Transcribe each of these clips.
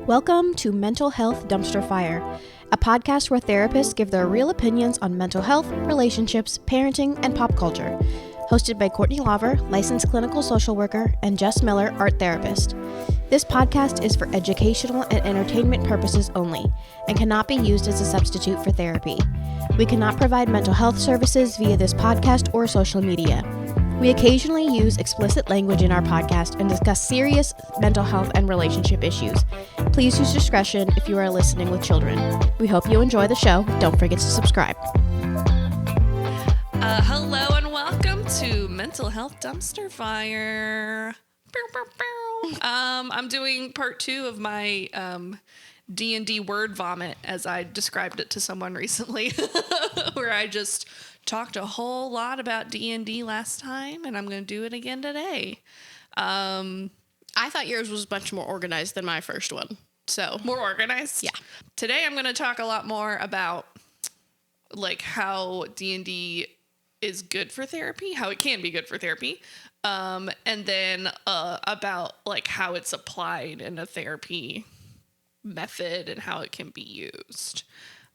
Welcome to Mental Health Dumpster Fire, a podcast where therapists give their real opinions on mental health, relationships, parenting, and pop culture. Hosted by Courtney Laver, licensed clinical social worker, and Jess Miller, art therapist. This podcast is for educational and entertainment purposes only, and cannot be used as a substitute for therapy. We cannot provide mental health services via this podcast or social media. We occasionally use explicit language in our podcast and discuss serious mental health and relationship issues. Please use discretion if you are listening with children. We hope you enjoy the show. Don't forget to subscribe. Hello and welcome to Mental Health Dumpster Fire. I'm doing part 2 of my D&D word vomit, as I described it to someone recently, where I just talked a whole lot about D&D last time, and I'm going to do it again today. I thought yours was much more organized than my first one. So more organized? Yeah. Today I'm going to talk a lot more about like how D&D is good for therapy, how it can be good for therapy, and then about like how it's applied in a therapy method and how it can be used.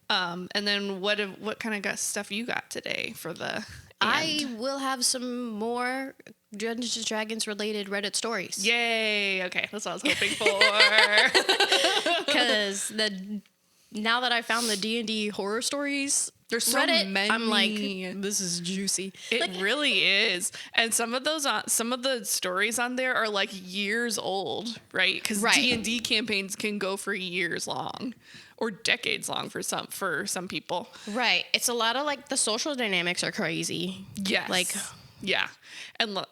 And then what kind of stuff you got today for the end? I will have some more Dungeons & Dragons related Reddit stories. Yay! Okay, that's what I was hoping for. Because now that I found the D&D horror stories, there's so Reddit, many. I'm like, this is juicy. It really is. And some of the stories on there are like years old, right? Because D&D campaigns can go for years long. Or decades long for some people. Right. It's a lot of like the social dynamics are crazy. Yes. Yeah. And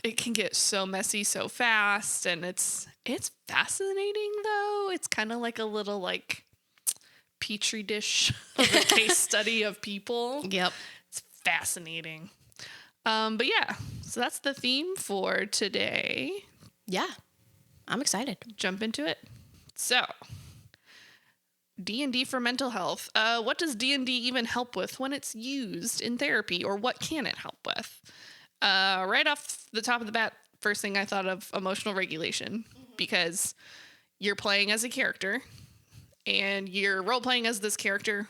it can get so messy so fast, and it's fascinating though. It's kind of like a little like petri dish of a case study of people. Yep. It's fascinating. But yeah, so that's the theme for today. Yeah. I'm excited. Jump into it. So, D&D for mental health. What does D&D even help with when it's used in therapy, or what can it help with? Right off the top of the bat, first thing I thought of emotional regulation, because you're playing as a character and you're role playing as this character.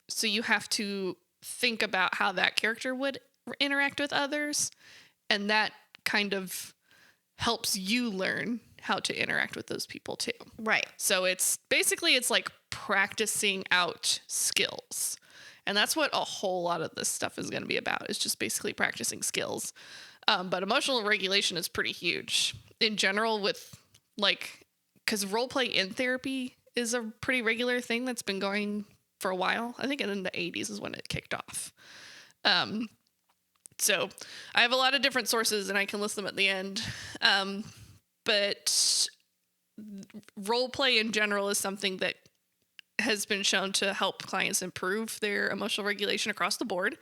So you have to think about how that character would interact with others. And that kind of helps you learn how to interact with those people too. Right. So it's like practicing out skills. And that's what a whole lot of this stuff is going to be about, is just basically practicing skills. But emotional regulation is pretty huge in general, with like, because role play in therapy is a pretty regular thing that's been going for a while. I think in the 80s is when it kicked off. So I have a lot of different sources and I can list them at the end. But role play in general is something that has been shown to help clients improve their emotional regulation across the board.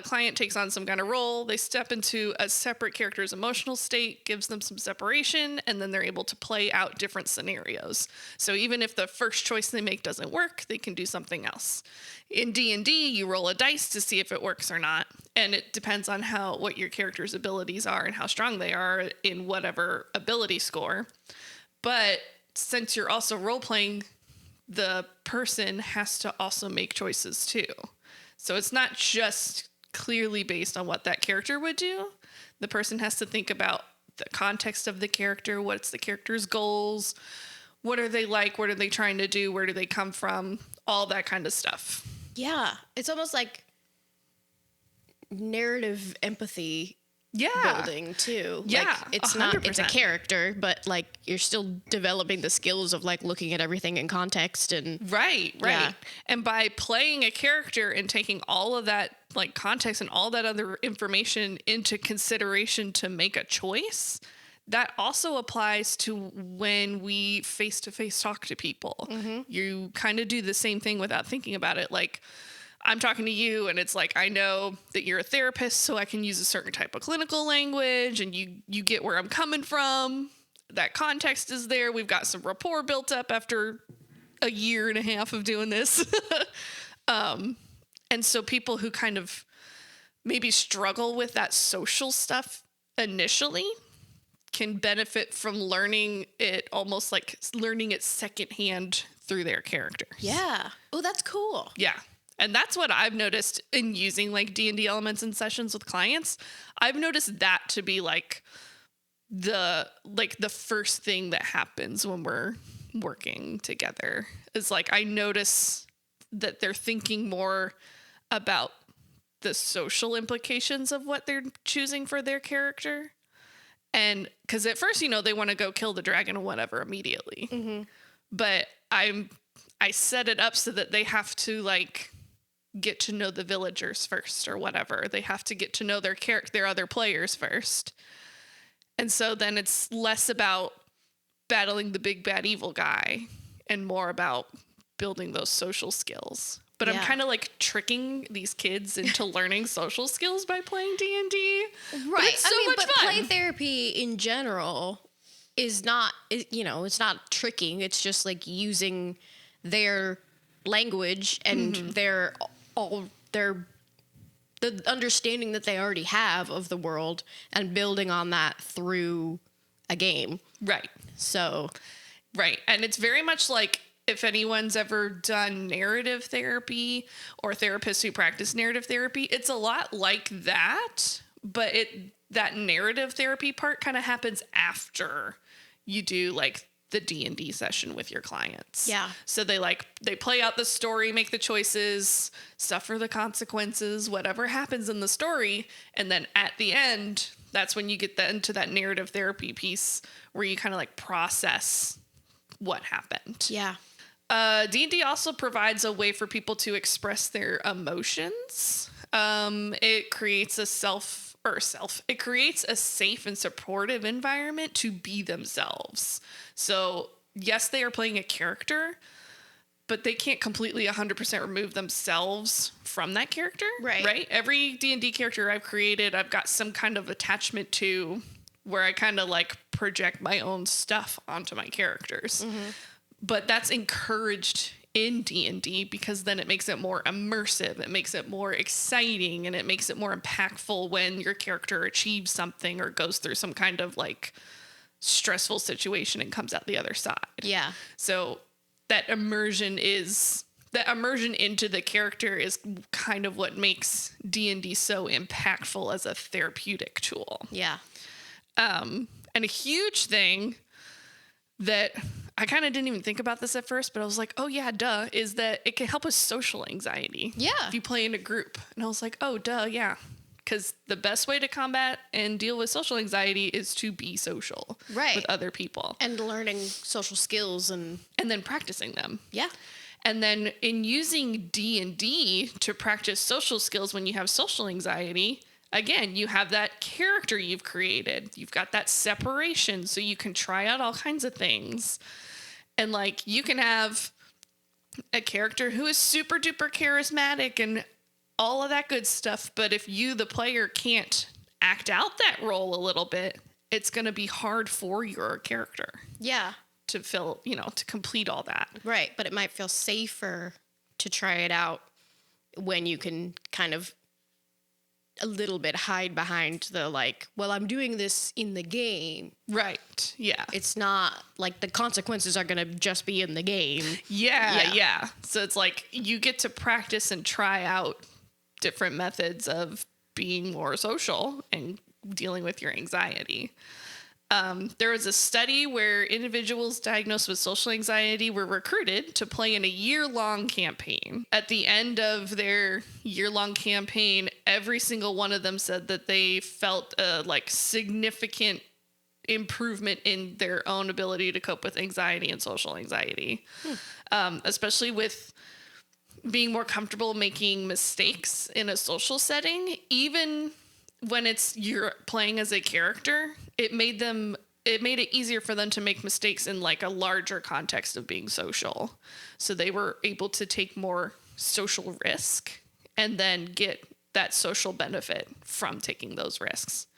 Client takes on some kind of role, they step into a separate character's emotional state, gives them some separation, and then they're able to play out different scenarios. So even if the first choice they make doesn't work, they can do something else. In D&D, you roll a dice to see if it works or not, and it depends on what your character's abilities are and how strong they are in whatever ability score. But since you're also role-playing, the person has to also make choices too. So it's not just clearly based on what that character would do. The person has to think about the context of the character, what's the character's goals, what are they like, what are they trying to do, where do they come from, all that kind of stuff. Yeah. It's almost like narrative empathy building too. Yeah, like it's 100%. not, it's a character, but like you're still developing the skills of like looking at everything in context and right. Yeah. And by playing a character and taking all of that like context and all that other information into consideration to make a choice, that also applies to when we face-to-face talk to people. Mm-hmm. You kind of do the same thing without thinking about it. Like, I'm talking to you and it's like, I know that you're a therapist, so I can use a certain type of clinical language, and you get where I'm coming from. That context is there. We've got some rapport built up after a year and a half of doing this. And so people who kind of maybe struggle with that social stuff initially, can benefit from learning it, almost like learning it secondhand through their character. Yeah. Oh, that's cool. Yeah. And that's what I've noticed in using like D&D elements in sessions with clients. I've noticed that to be like the first thing that happens when we're working together is like, I notice that they're thinking more about the social implications of what they're choosing for their character. And because at first, you know, they want to go kill the dragon or whatever immediately. Mm-hmm. But I set it up so that they have to like get to know the villagers first or whatever. They have to get to know their other players first. And so then it's less about battling the big bad evil guy and more about building those social skills. But I'm kind of like tricking these kids into learning social skills by playing D&D. Right. But it's so much fun. Play therapy in general is not, you know, it's not tricking. It's just like using their language and the understanding that they already have of the world and building on that through a game. Right. So. Right. And it's very much like, if anyone's ever done narrative therapy or therapists who practice narrative therapy, it's a lot like that, but that narrative therapy part kind of happens after you do like the D&D session with your clients. Yeah. So they play out the story, make the choices, suffer the consequences, whatever happens in the story. And then at the end, that's when you get into that narrative therapy piece where you kind of like process what happened. Yeah. D&D also provides a way for people to express their emotions. It creates a it creates a safe and supportive environment to be themselves. So yes, they are playing a character, but they can't completely 100% remove themselves from that character. Right. Every D&D character I've created, I've got some kind of attachment to where I kind of like project my own stuff onto my characters. Mm-hmm. But that's encouraged in D&D because then it makes it more immersive. It makes it more exciting and it makes it more impactful when your character achieves something or goes through some kind of like stressful situation and comes out the other side. Yeah. So that immersion into the character is kind of what makes D&D so impactful as a therapeutic tool. Yeah. And a huge thing that I kind of didn't even think about this at first, but I was like, oh yeah, duh, is that it can help with social anxiety. Yeah. If you play in a group. And I was like, oh duh, yeah. Because the best way to combat and deal with social anxiety is to be social with other people. And learning social skills and then practicing them. Yeah. And then in using D&D to practice social skills when you have social anxiety, again, you have that character you've created. You've got that separation so you can try out all kinds of things. And like you can have a character who is super duper charismatic and all of that good stuff. But if you, the player, can't act out that role a little bit, it's going to be hard for your character. Yeah. To to complete all that. Right. But it might feel safer to try it out when you can kind of a little bit hide behind the like, well, I'm doing this in the game. Right. Yeah. It's not like the consequences are going to just be in the game. Yeah. So it's like you get to practice and try out different methods of being more social and dealing with your anxiety. There was a study where individuals diagnosed with social anxiety were recruited to play in a year-long campaign. At the end of their year-long campaign, every single one of them said that they felt a significant improvement in their own ability to cope with anxiety and social anxiety, especially with being more comfortable making mistakes in a social setting. Even when you're playing as a character, it made it easier for them to make mistakes in like a larger context of being social. So they were able to take more social risk and then get that social benefit from taking those risks.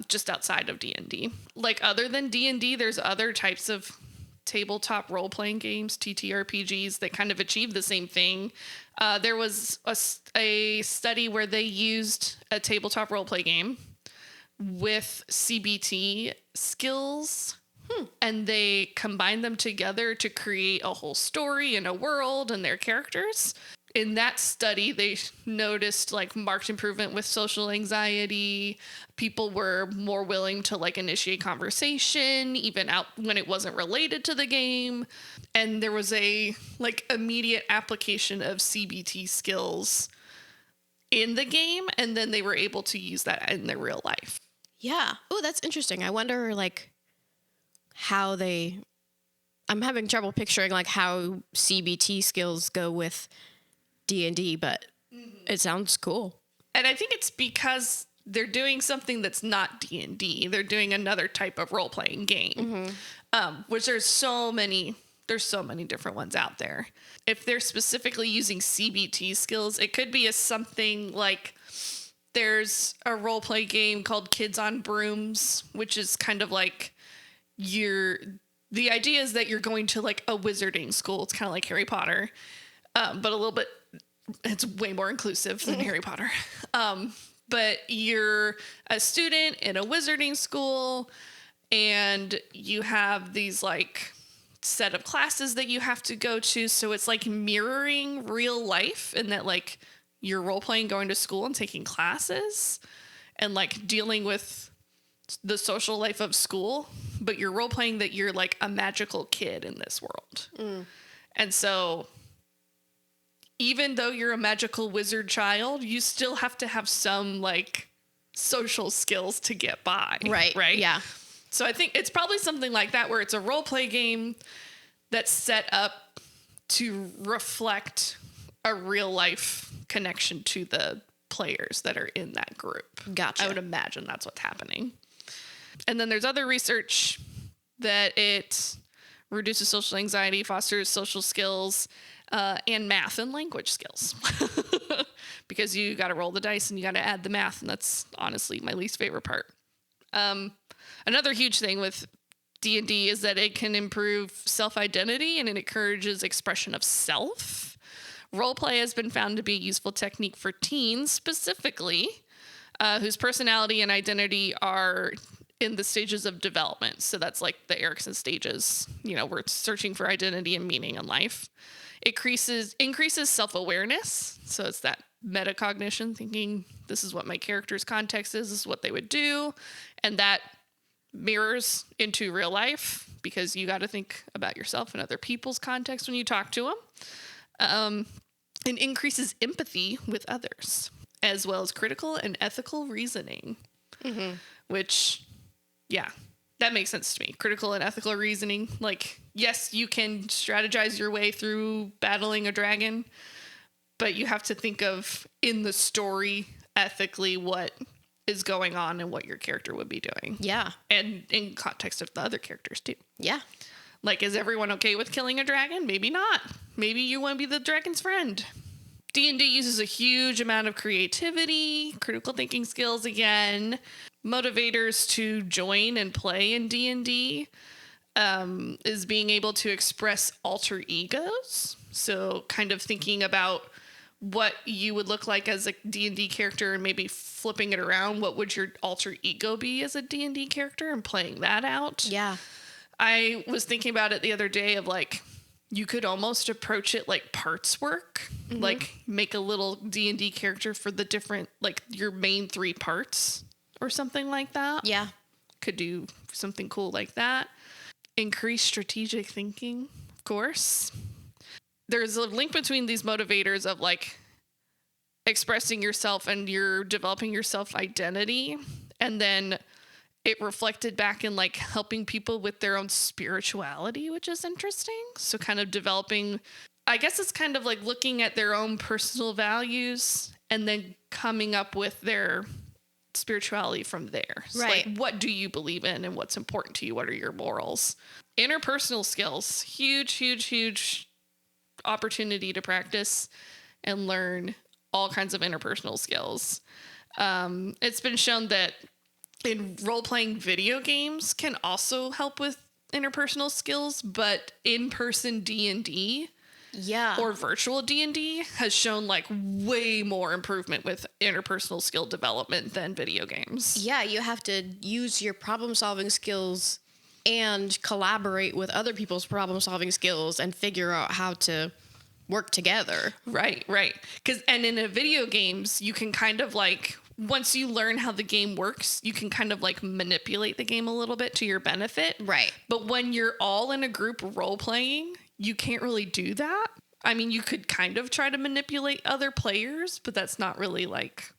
Just outside of D&D. Like other than D&D, there's other types of tabletop role-playing games, TTRPGs, that kind of achieve the same thing. There was a study where they used a tabletop role-play game with CBT skills, and they combined them together to create a whole story and a world and their characters. In that study, they noticed like marked improvement with social anxiety. People were more willing to like initiate conversation, even out when it wasn't related to the game. And there was a like immediate application of CBT skills in the game. And then they were able to use that in their real life. Yeah. Oh, that's interesting. I wonder like how I'm having trouble picturing like how CBT skills go with D&D, but it sounds cool. And I think it's because they're doing something that's not D&D. They're doing another type of role-playing game, which there's so many different ones out there. If they're specifically using CBT skills, it could be something like there's a role-play game called Kids on Brooms, which is kind of like the idea is that you're going to like a wizarding school. It's kind of like Harry Potter, but a little bit, it's way more inclusive than Harry Potter. But you're a student in a wizarding school and you have these like set of classes that you have to go to. So it's like mirroring real life in that like you're role-playing going to school and taking classes and like dealing with the social life of school, but you're role-playing that you're like a magical kid in this world. And so even though you're a magical wizard child, you still have to have some like social skills to get by. Right. Yeah. So I think it's probably something like that where it's a role-play game that's set up to reflect a real life connection to the players that are in that group. Gotcha. I would imagine that's what's happening. And then there's other research that it reduces social anxiety, fosters social skills, and math and language skills. Because you got to roll the dice and you got to add the math. And that's honestly my least favorite part. Another huge thing with D&D is that it can improve self-identity and it encourages expression of self. Roleplay has been found to be a useful technique for teens specifically, whose personality and identity are in the stages of development. So that's like the Erikson stages. You know, we're searching for identity and meaning in life. It increases self-awareness. So it's that metacognition, thinking this is what my character's context is, this is what they would do. And that mirrors into real life because you got to think about yourself and other people's context when you talk to them. And increases empathy with others, as well as critical and ethical reasoning, which, yeah, that makes sense to me. Critical and ethical reasoning. Like, yes, you can strategize your way through battling a dragon, but you have to think of in the story ethically what is going on and what your character would be doing. Yeah. And in context of the other characters too. Yeah. Like, is everyone okay with killing a dragon? Maybe not. Maybe you want to be the dragon's friend. D&D uses a huge amount of creativity, critical thinking skills again. Motivators to join and play in D&D is being able to express alter egos. So kind of thinking about what you would look like as a D&D character and maybe flipping it around. What would your alter ego be as a D&D character and playing that out? Yeah. I was thinking about it the other day of like, you could almost approach it like parts work, like make a little D&D character for the different, like your main 3 parts or something like that. Yeah. Could do something cool like that. Increase strategic thinking, of course. There's a link between these motivators of like expressing yourself and you're developing your self-identity, and then it reflected back in like helping people with their own spirituality, which is interesting. So kind of developing, I guess it's kind of like looking at their own personal values and then coming up with their spirituality from there. So right. Like, what do you believe in and what's important to you? What are your morals? Interpersonal skills, huge opportunity to practice and learn all kinds of interpersonal skills. It's been shown that in role-playing video games can also help with interpersonal skills, but in-person D&D Yeah. or virtual D&D has shown like way more improvement with interpersonal skill development than video games. Yeah, you have to use your problem-solving skills and collaborate with other people's problem-solving skills and figure out how to work together. Right. And in a video games, you can kind of like, once you learn how the game works, you can kind of like manipulate the game a little bit to your benefit. Right. But when you're all in a group role playing, you can't really do that. I mean, you could kind of try to manipulate other players, but that's not really like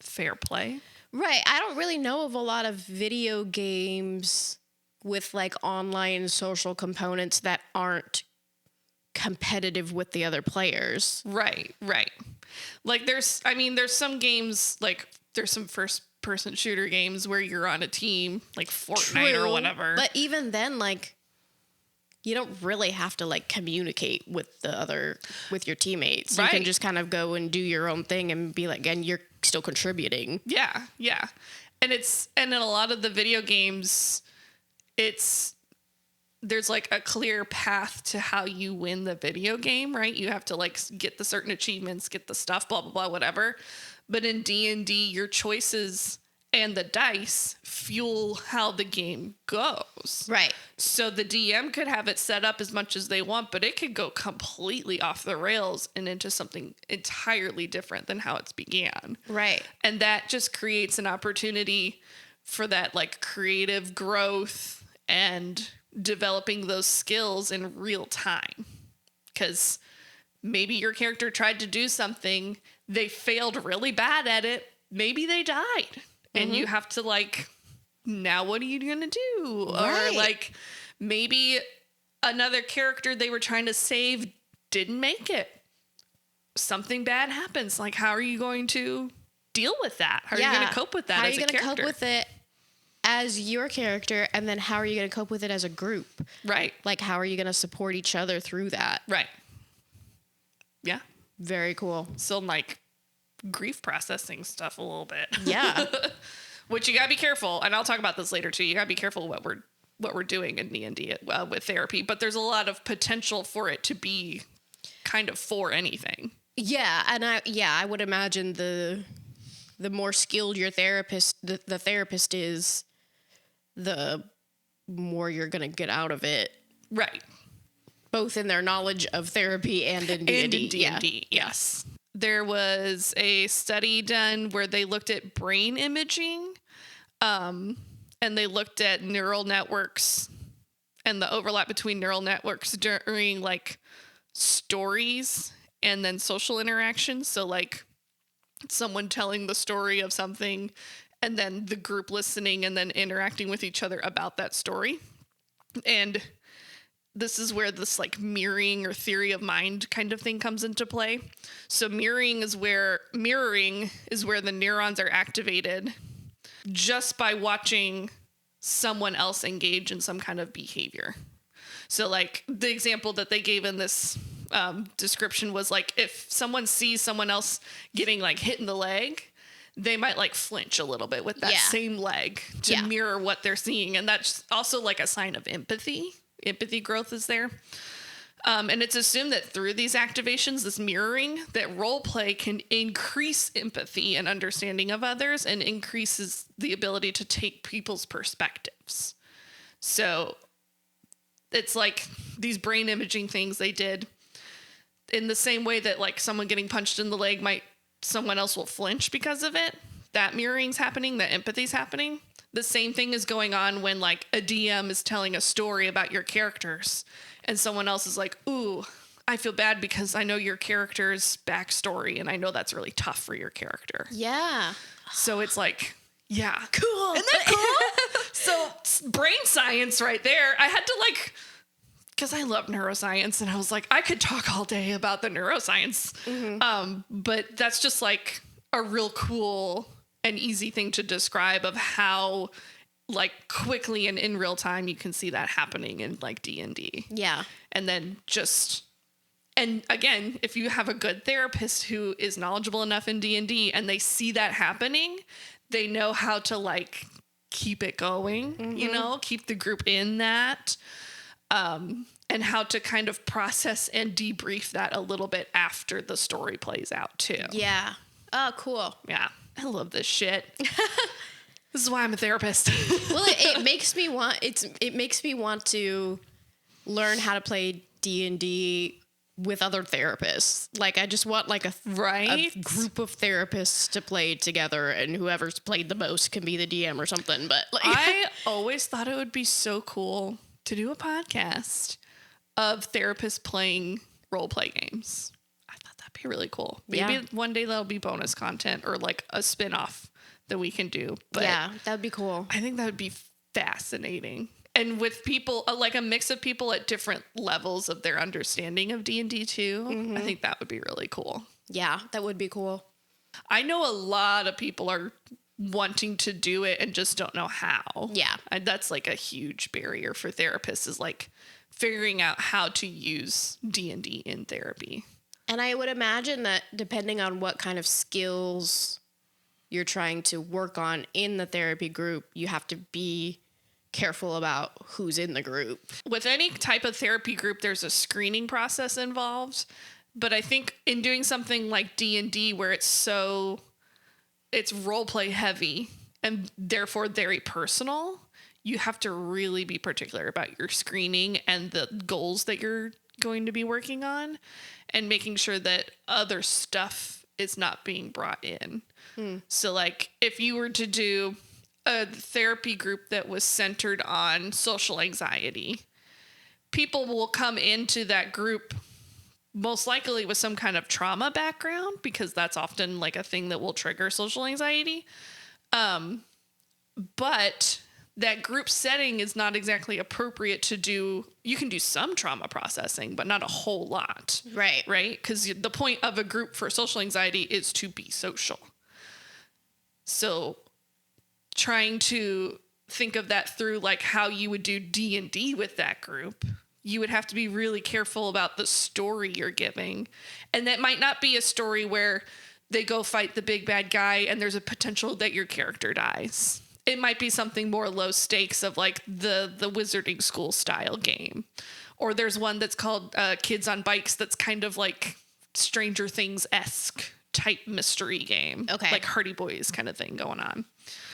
fair play. Right. I don't really know of a lot of video games with like online social components that aren't competitive with the other players. Right. Like there's some games, like there's some first person shooter games where you're on a team, like Fortnite or whatever. But even then, like, you don't really have to like communicate with with your teammates. Right. You can just kind of go and do your own thing and be like, and you're still contributing. Yeah. And in a lot of the video games, there's like a clear path to how you win the video game, right? You have to like get the certain achievements, get the stuff, blah, blah, blah, whatever. But in D&D, your choices and the dice fuel how the game goes. Right. So the DM could have it set up as much as they want, but it could go completely off the rails and into something entirely different than how it's began. Right. And that just creates an opportunity for that like creative growth and developing those skills in real time. Because maybe your character tried to do something, they failed really bad at it, maybe they died. And you have to like, now what are you going to do? Right. Or like maybe another character they were trying to save didn't make it. Something bad happens. Like, how are you going to deal with that? How are you going to cope with that as a character? How are you going to cope with it as your character? And then how are you going to cope with it as a group? Right. Like, how are you going to support each other through that? Right. Yeah. Very cool. So like grief processing stuff a little bit. Yeah. Which you gotta be careful, and I'll talk about this later too. You gotta be careful what we're doing in D&D with therapy, but there's a lot of potential for it to be kind of for anything. Yeah, and I would imagine the more skilled your therapist, the therapist is, the more you're gonna get out of it. Right. Both in their knowledge of therapy and in D&D. And in D&D, yes. There was a study done where they looked at brain imaging, and they looked at neural networks and the overlap between neural networks during like stories and then social interactions. So like someone telling the story of something and then the group listening and then interacting with each other about that story. And this is where this like mirroring or theory of mind kind of thing comes into play. So mirroring is where the neurons are activated just by watching someone else engage in some kind of behavior. So like the example that they gave in this description was like, if someone sees someone else getting like hit in the leg, they might like flinch a little bit with that same leg to mirror what they're seeing. And that's also like a sign of empathy. Empathy growth is there. And it's assumed that through these activations, this mirroring, that role play can increase empathy and understanding of others and increases the ability to take people's perspectives. So it's like these brain imaging things they did in the same way that like someone getting punched in the leg someone else will flinch because of it. That mirroring's happening, that empathy's happening. The same thing is going on when like a DM is telling a story about your characters and someone else is like, ooh, I feel bad because I know your character's backstory and I know that's really tough for your character. Yeah. So it's like, yeah. Cool. Isn't that cool? So brain science right there. I had to like, because I love neuroscience and I was like, I could talk all day about the neuroscience. Mm-hmm. But that's just like a real cool and easy thing to describe of how like quickly and in real time you can see that happening in like D&D. Yeah. And then and again, if you have a good therapist who is knowledgeable enough in D&D and they see that happening, they know how to like keep it going, keep the group in that. and how to kind of process and debrief that a little bit after the story plays out too. Yeah. Oh, cool. Yeah. I love this shit. This is why I'm a therapist. Well, it makes me want to learn how to play D&D with other therapists. Like, I just want like a group of therapists to play together, and whoever's played the most can be the DM or something. But like, I always thought it would be so cool to do a podcast of therapists playing role play games. I thought that'd be really cool. Maybe one day that'll be bonus content or like a spin-off that we can do. But yeah, that'd be cool. I think that would be fascinating. And with people, like a mix of people at different levels of their understanding of D&D too, I think that would be really cool. Yeah, that would be cool. I know a lot of people are wanting to do it and just don't know how. Yeah. And that's like a huge barrier for therapists, is like figuring out how to use D&D in therapy. And I would imagine that depending on what kind of skills you're trying to work on in the therapy group, you have to be careful about who's in the group. With any type of therapy group, there's a screening process involved. But I think in doing something like D&D, where it's role play heavy and therefore very personal, you have to really be particular about your screening and the goals that you're going to be working on, and making sure that other stuff is not being brought in. So like if you were to do a therapy group that was centered on social anxiety, people will come into that group most likely with some kind of trauma background, because that's often like a thing that will trigger social anxiety. But that group setting is not exactly appropriate to do. You can do some trauma processing, but not a whole lot. Right. Right? Because the point of a group for social anxiety is to be social. So trying to think of that through like how you would do D&D with that group, you would have to be really careful about the story you're giving. And that might not be a story where they go fight the big bad guy and there's a potential that your character dies. It might be something more low stakes of like the wizarding school style game. Or there's one that's called Kids on Bikes that's kind of like Stranger Things-esque type mystery game. Okay. Like Hardy Boys kind of thing going on.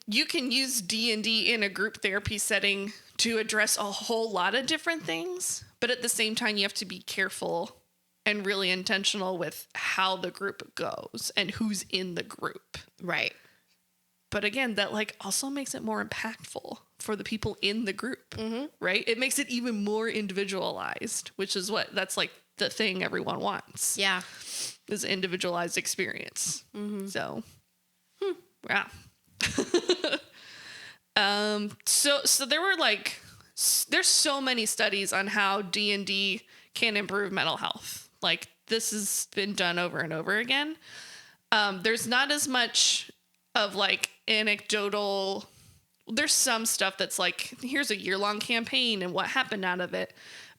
You can use D&D in a group therapy setting to address a whole lot of different things, but at the same time, you have to be careful and really intentional with how the group goes and who's in the group. Right. But again, that like also makes it more impactful for the people in the group, right? It makes it even more individualized, which is that's like the thing everyone wants. Yeah. Is individualized experience. So, yeah. So there were like, there's so many studies on how D&D can improve mental health. Like this has been done over and over again. There's not as much of like anecdotal. There's some stuff that's like, here's a year-long campaign and what happened out of it.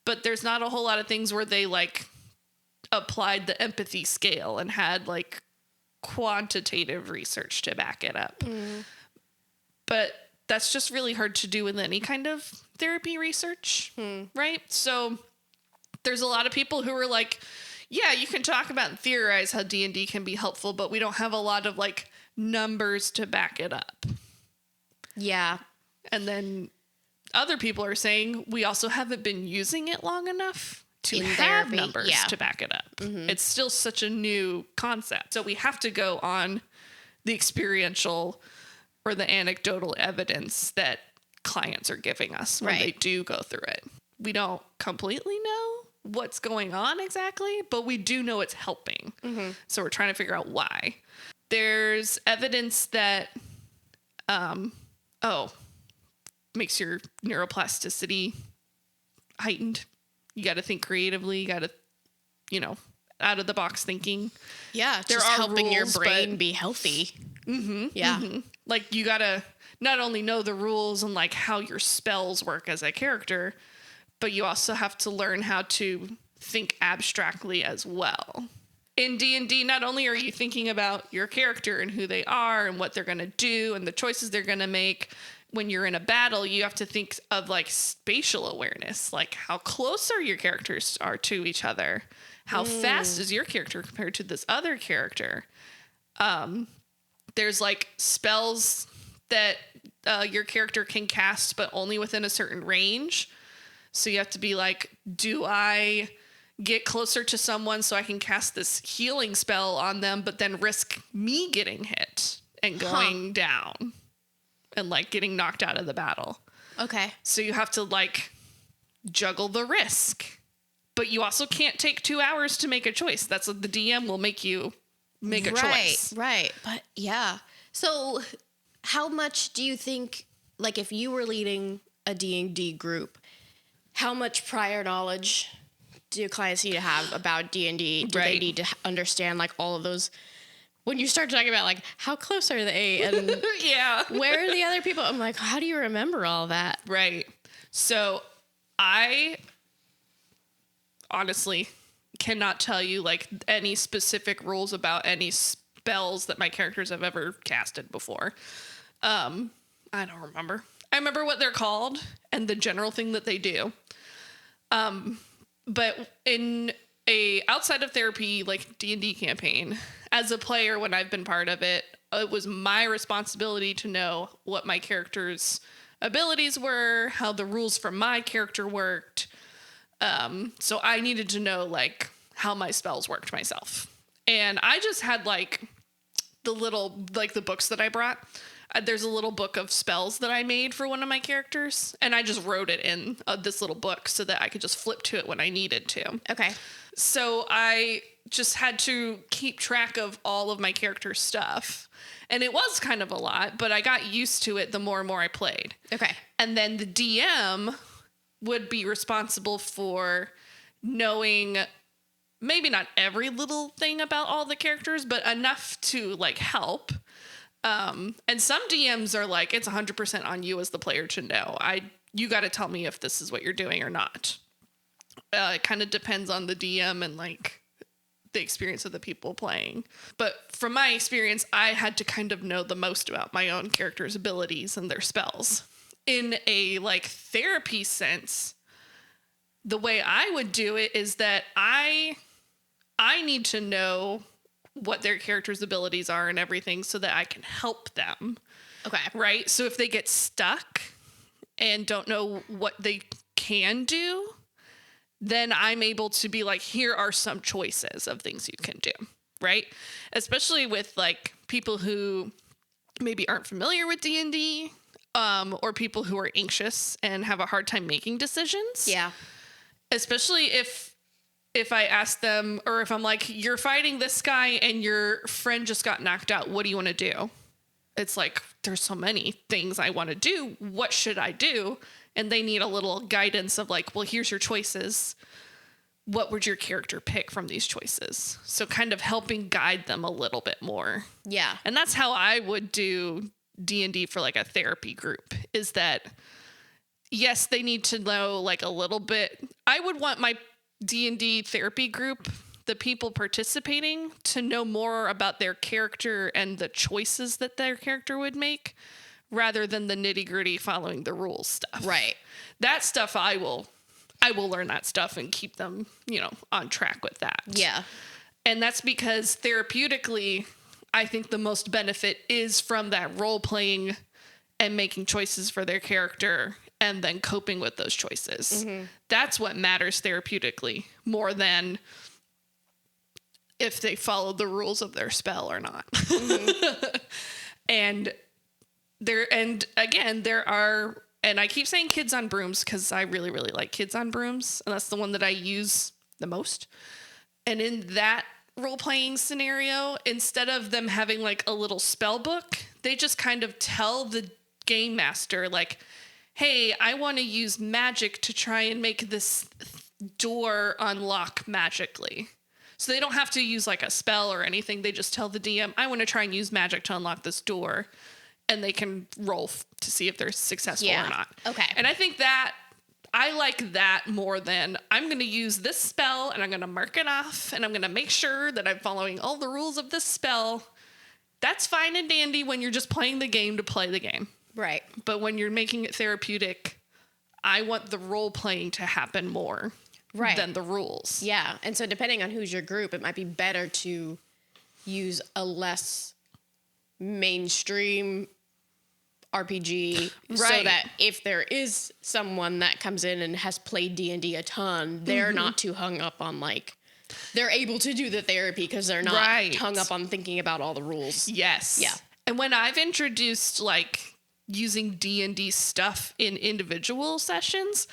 But there's not a whole lot of things where they like applied the empathy scale and had like quantitative research to back it up. But that's just really hard to do with any kind of therapy research, right? So there's a lot of people who are like, yeah, you can talk about and theorize how D&D can be helpful, but we don't have a lot of like numbers to back it up. Yeah. And then other people are saying we also haven't been using it long enough to have therapy, numbers to back it up. It's still such a new concept. So we have to go on the experiential or the anecdotal evidence that clients are giving us when they do go through it. We don't completely know what's going on exactly, but we do know it's helping. So we're trying to figure out why. There's evidence that, makes your neuroplasticity heightened. You got to think creatively. You got to, out of the box thinking. Yeah. There just are helping rules, your brain but be healthy. Yeah. Like you got to not only know the rules and like how your spells work as a character, but you also have to learn how to think abstractly as well. In D&D, not only are you thinking about your character and who they are and what they're going to do and the choices they're going to make, when you're in a battle, you have to think of like spatial awareness, like how close are your characters are to each other? How fast is your character compared to this other character? There's like spells that your character can cast, but only within a certain range. So you have to be like, do I get closer to someone so I can cast this healing spell on them, but then risk me getting hit and going down and like getting knocked out of the battle? Okay. So you have to like juggle the risk. But you also can't take 2 hours to make a choice. That's what the DM will make you make a choice. Right. But yeah. So how much do you think, like if you were leading a D&D group, how much prior knowledge do clients need to have about D&D? Do they need to understand like all of those? When you start talking about like how close are they and yeah, where are the other people? I'm like, how do you remember all that? Right. So I honestly cannot tell you like any specific rules about any spells that my characters have ever casted before. I don't remember. I remember what they're called and the general thing that they do. But in a outside of therapy, like D&D campaign, as a player, when I've been part of it, it was my responsibility to know what my character's abilities were, how the rules for my character worked. So I needed to know like how my spells worked myself. And I just had like the little, like the books that I brought. There's a little book of spells that I made for one of my characters. And I just wrote it in this little book so that I could just flip to it when I needed to. Okay. So I just had to keep track of all of my character's stuff. And it was kind of a lot, but I got used to it the more and more I played. Okay. And then the DM would be responsible for knowing maybe not every little thing about all the characters, but enough to like help. And some DMs are like, it's 100% on you as the player to know. You got to tell me if this is what you're doing or not. It kind of depends on the DM and like the experience of the people playing. But from my experience, I had to kind of know the most about my own character's abilities and their spells. In a like therapy sense, the way I would do it is that I need to know what their character's abilities are and everything so that I can help them. Okay. Right? So if they get stuck and don't know what they can do, then I'm able to be like, here are some choices of things you can do. Right? Especially with like people who maybe aren't familiar with D&D, or people who are anxious and have a hard time making decisions. Yeah. Especially if I ask them, or if I'm like, you're fighting this guy and your friend just got knocked out, what do you want to do? It's like, there's so many things I want to do. What should I do? And they need a little guidance of like, well, here's your choices. What would your character pick from these choices? So kind of helping guide them a little bit more. Yeah. And that's how I would do D&D for like a therapy group, is that yes, they need to know like a little bit. I would want my D&D therapy group, the people participating, to know more about their character and the choices that their character would make rather than the nitty-gritty following the rules stuff. Right. That stuff I will learn that stuff and keep them, on track with that. Yeah. And that's because therapeutically, I think the most benefit is from that role playing and making choices for their character and then coping with those choices. Mm-hmm. That's what matters therapeutically more than if they follow the rules of their spell or not. Mm-hmm. And I keep saying Kids on Brooms because I really, really like Kids on Brooms. And that's the one that I use the most. And in that role-playing scenario, instead of them having like a little spell book, they just kind of tell the game master like, hey, I want to use magic to try and make this door unlock magically. So they don't have to use like a spell or anything. They just tell the DM, I want to try and use magic to unlock this door. And they can roll to see if they're successful or not. Okay. And I think that I like that more than I'm going to use this spell and I'm going to mark it off and I'm going to make sure that I'm following all the rules of this spell. That's fine and dandy when you're just playing the game to play the game. Right. But when you're making it therapeutic, I want the role playing to happen more than the rules. Yeah. And so depending on who's your group, it might be better to use a less mainstream RPG so that if there is someone that comes in and has played D&D a ton, they're not too hung up on like, they're able to do the therapy because they're not hung up on thinking about all the rules. Yes. Yeah. And when I've introduced like using D&D stuff in individual sessions,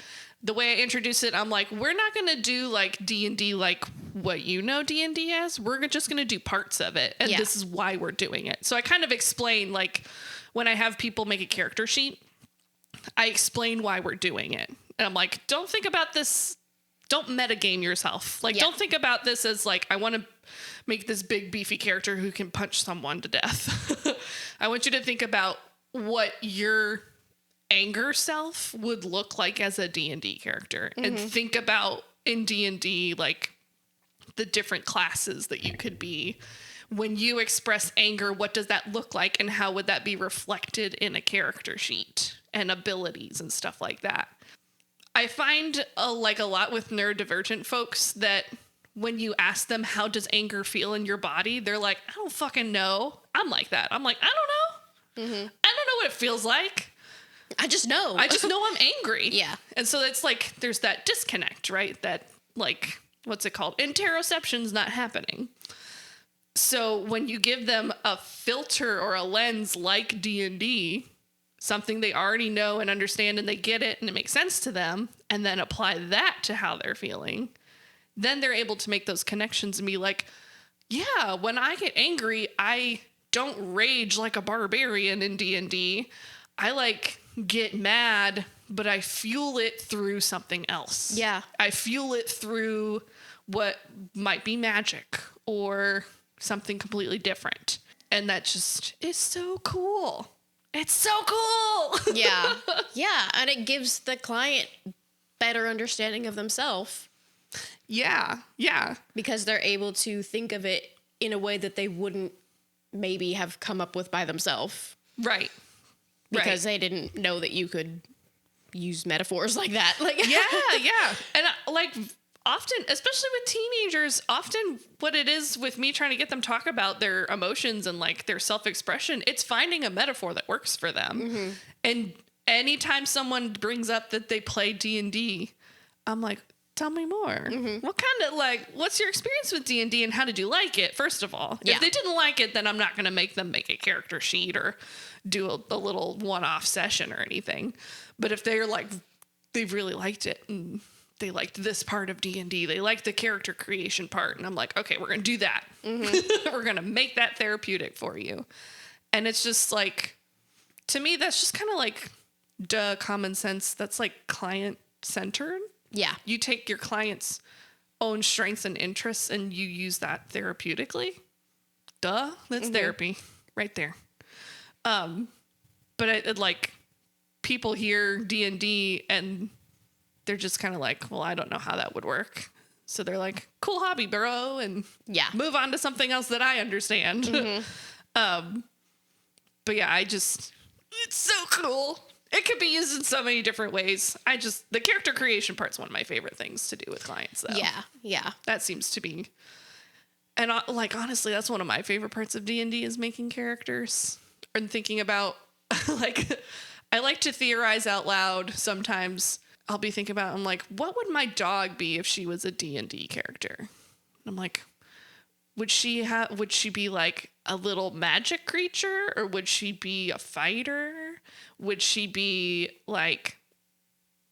the way I introduce it, I'm like, we're not going to do like D&D like what you know D&D as. We're just going to do parts of it. And this is why we're doing it. So I kind of explain, like, when I have people make a character sheet, I explain why we're doing it. And I'm like, don't think about this. Don't metagame yourself. Like, don't think about this as like, I want to make this big beefy character who can punch someone to death. I want you to think about what your anger self would look like as a D&D character, and think about in D&D like the different classes that you could be. When you express anger, what does that look like, and how would that be reflected in a character sheet and abilities and stuff like that? I find a lot with neurodivergent folks that when you ask them, how does anger feel in your body? They're like, I don't fucking know. I'm like that. I'm like, I don't know. I don't know what it feels like. I just know. I just know I'm angry. Yeah. And so it's like, there's that disconnect, right? That like, what's it called? Interoception's not happening. So when you give them a filter or a lens like D&D, something they already know and understand and they get it and it makes sense to them, and then apply that to how they're feeling, then they're able to make those connections and be like, yeah, when I get angry, I don't rage like a barbarian in D&D. I like get mad, but I fuel it through something else. Yeah. I fuel it through what might be magic or something completely different. And that just is so cool. It's so cool. Yeah. Yeah. And it gives the client better understanding of themselves. Yeah. Yeah. Because they're able to think of it in a way that they wouldn't maybe have come up with by themselves. Right. Because they didn't know that you could use metaphors like that. Like, yeah. And like often, especially with teenagers, often what it is with me trying to get them talk about their emotions and like their self-expression, it's finding a metaphor that works for them. And anytime someone brings up that they play D&D, I'm like, tell me more. What kind of like, what's your experience with D&D and how did you like it? First of all, if they didn't like it, then I'm not going to make them make a character sheet or do a little one-off session or anything. But if they're like, they've really liked it and they liked this part of D&D, they liked the character creation part, and I'm like, okay, we're going to do that. We're going to make that therapeutic for you. And it's just like, to me, that's just kind of like, duh, common sense. That's like client-centered. Yeah. You take your client's own strengths and interests and you use that therapeutically. Duh, that's therapy right there. But it like people hear D&D and they're just kind of like, well, I don't know how that would work. So they're like, cool hobby, bro, and move on to something else that I understand. But yeah, it's so cool. It could be used in so many different ways. The character creation part's one of my favorite things to do with clients, though. Yeah. That seems to be, and like, honestly, that's one of my favorite parts of D&D is making characters and thinking about, like, I like to theorize out loud. Sometimes I'll be thinking about, I'm like, what would my dog be if she was a D&D character? And I'm like, would she be like a little magic creature, or would she be a fighter? Would she be like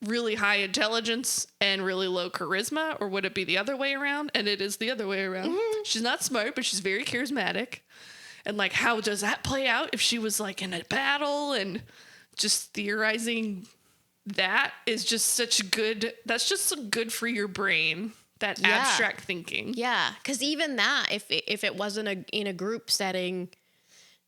really high intelligence and really low charisma, or would it be the other way around? And it is the other way around. She's not smart, but she's very charismatic. And like, how does that play out if she was like in a battle? And just theorizing that is just that's just so good for your brain. That abstract thinking. Yeah, because even that, if it wasn't in a group setting,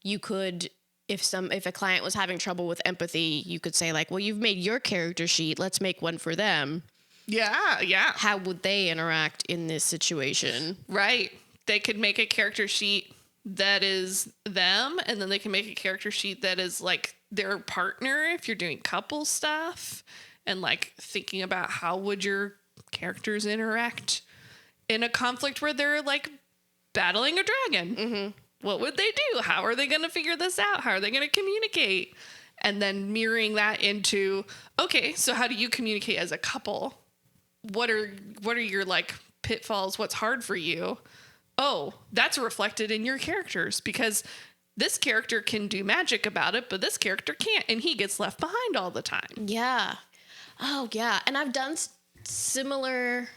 you could, if a client was having trouble with empathy, you could say like, well, you've made your character sheet. Let's make one for them. Yeah. How would they interact in this situation? Right. They could make a character sheet that is them, and then they can make a character sheet that is like their partner if you're doing couple stuff, and like thinking about how would your characters interact in a conflict where they're like battling a dragon. Mm-hmm. What would they do? How are they going to figure this out? How are they going to communicate? And then mirroring that into, okay, so how do you communicate as a couple? What are your like pitfalls? What's hard for you? Oh, that's reflected in your characters because this character can do magic about it, but this character can't, and he gets left behind all the time. Yeah. Oh, yeah. And I've done similar,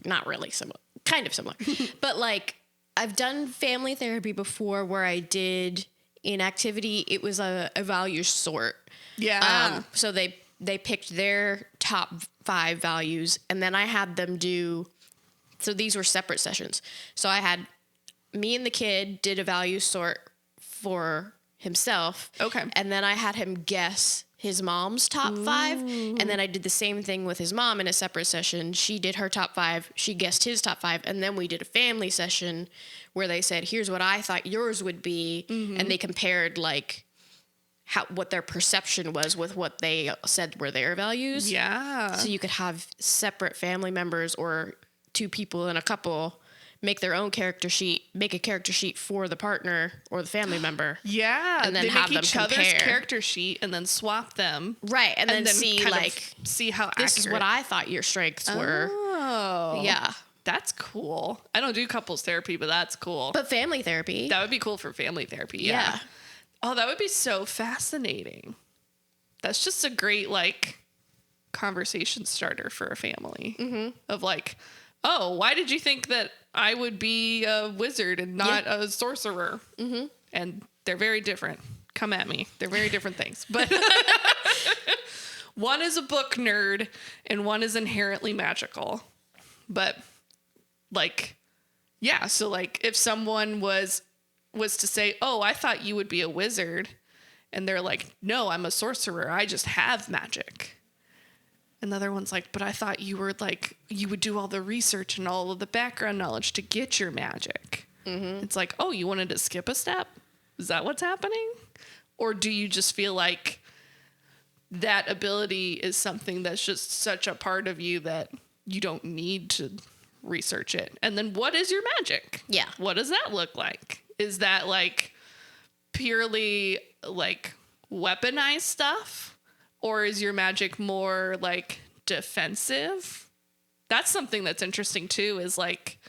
not really similar, kind of similar, but like I've done family therapy before where I did in activity, it was a values sort. Yeah. So they picked their top 5 values, and then I had them do, so these were separate sessions. So I had me and the kid did a value sort for himself. Okay. And then I had him guess his mom's top 5. And then I did the same thing with his mom in a separate session. She did her top 5. She guessed his top 5. And then we did a family session where they said, here's what I thought yours would be. Mm-hmm. And they compared like what their perception was with what they said were their values. Yeah. So you could have separate family members or 2 people in a couple make their own character sheet, make a character sheet for the partner or the family member. Yeah. And then they have make them each compare. other's character sheet and then swap them. Right. And then see kind like, of see how this accurate. is what I thought your strengths were. Oh. Yeah. That's cool. I don't do couples therapy, but that's cool. But family therapy. That would be cool for family therapy. Yeah. Oh, that would be so fascinating. That's just a great like conversation starter for a family. Mm-hmm. Of like, oh, why did you think that I would be a wizard and not a sorcerer? Mm-hmm. And they're very different. Come at me. They're very different things. But one is a book nerd and one is inherently magical. But like, yeah. So like if someone was to say, oh, I thought you would be a wizard. And they're like, no, I'm a sorcerer. I just have magic. Another one's like, but I thought you were like, you would do all the research and all of the background knowledge to get your magic. Mm-hmm. It's like, oh, you wanted to skip a step? Is that what's happening? Or do you just feel like that ability is something that's just such a part of you that you don't need to research it? And then what is your magic? Yeah. What does that look like? Is that like purely like weaponized stuff? Or is your magic more like defensive? That's something that's interesting too, is like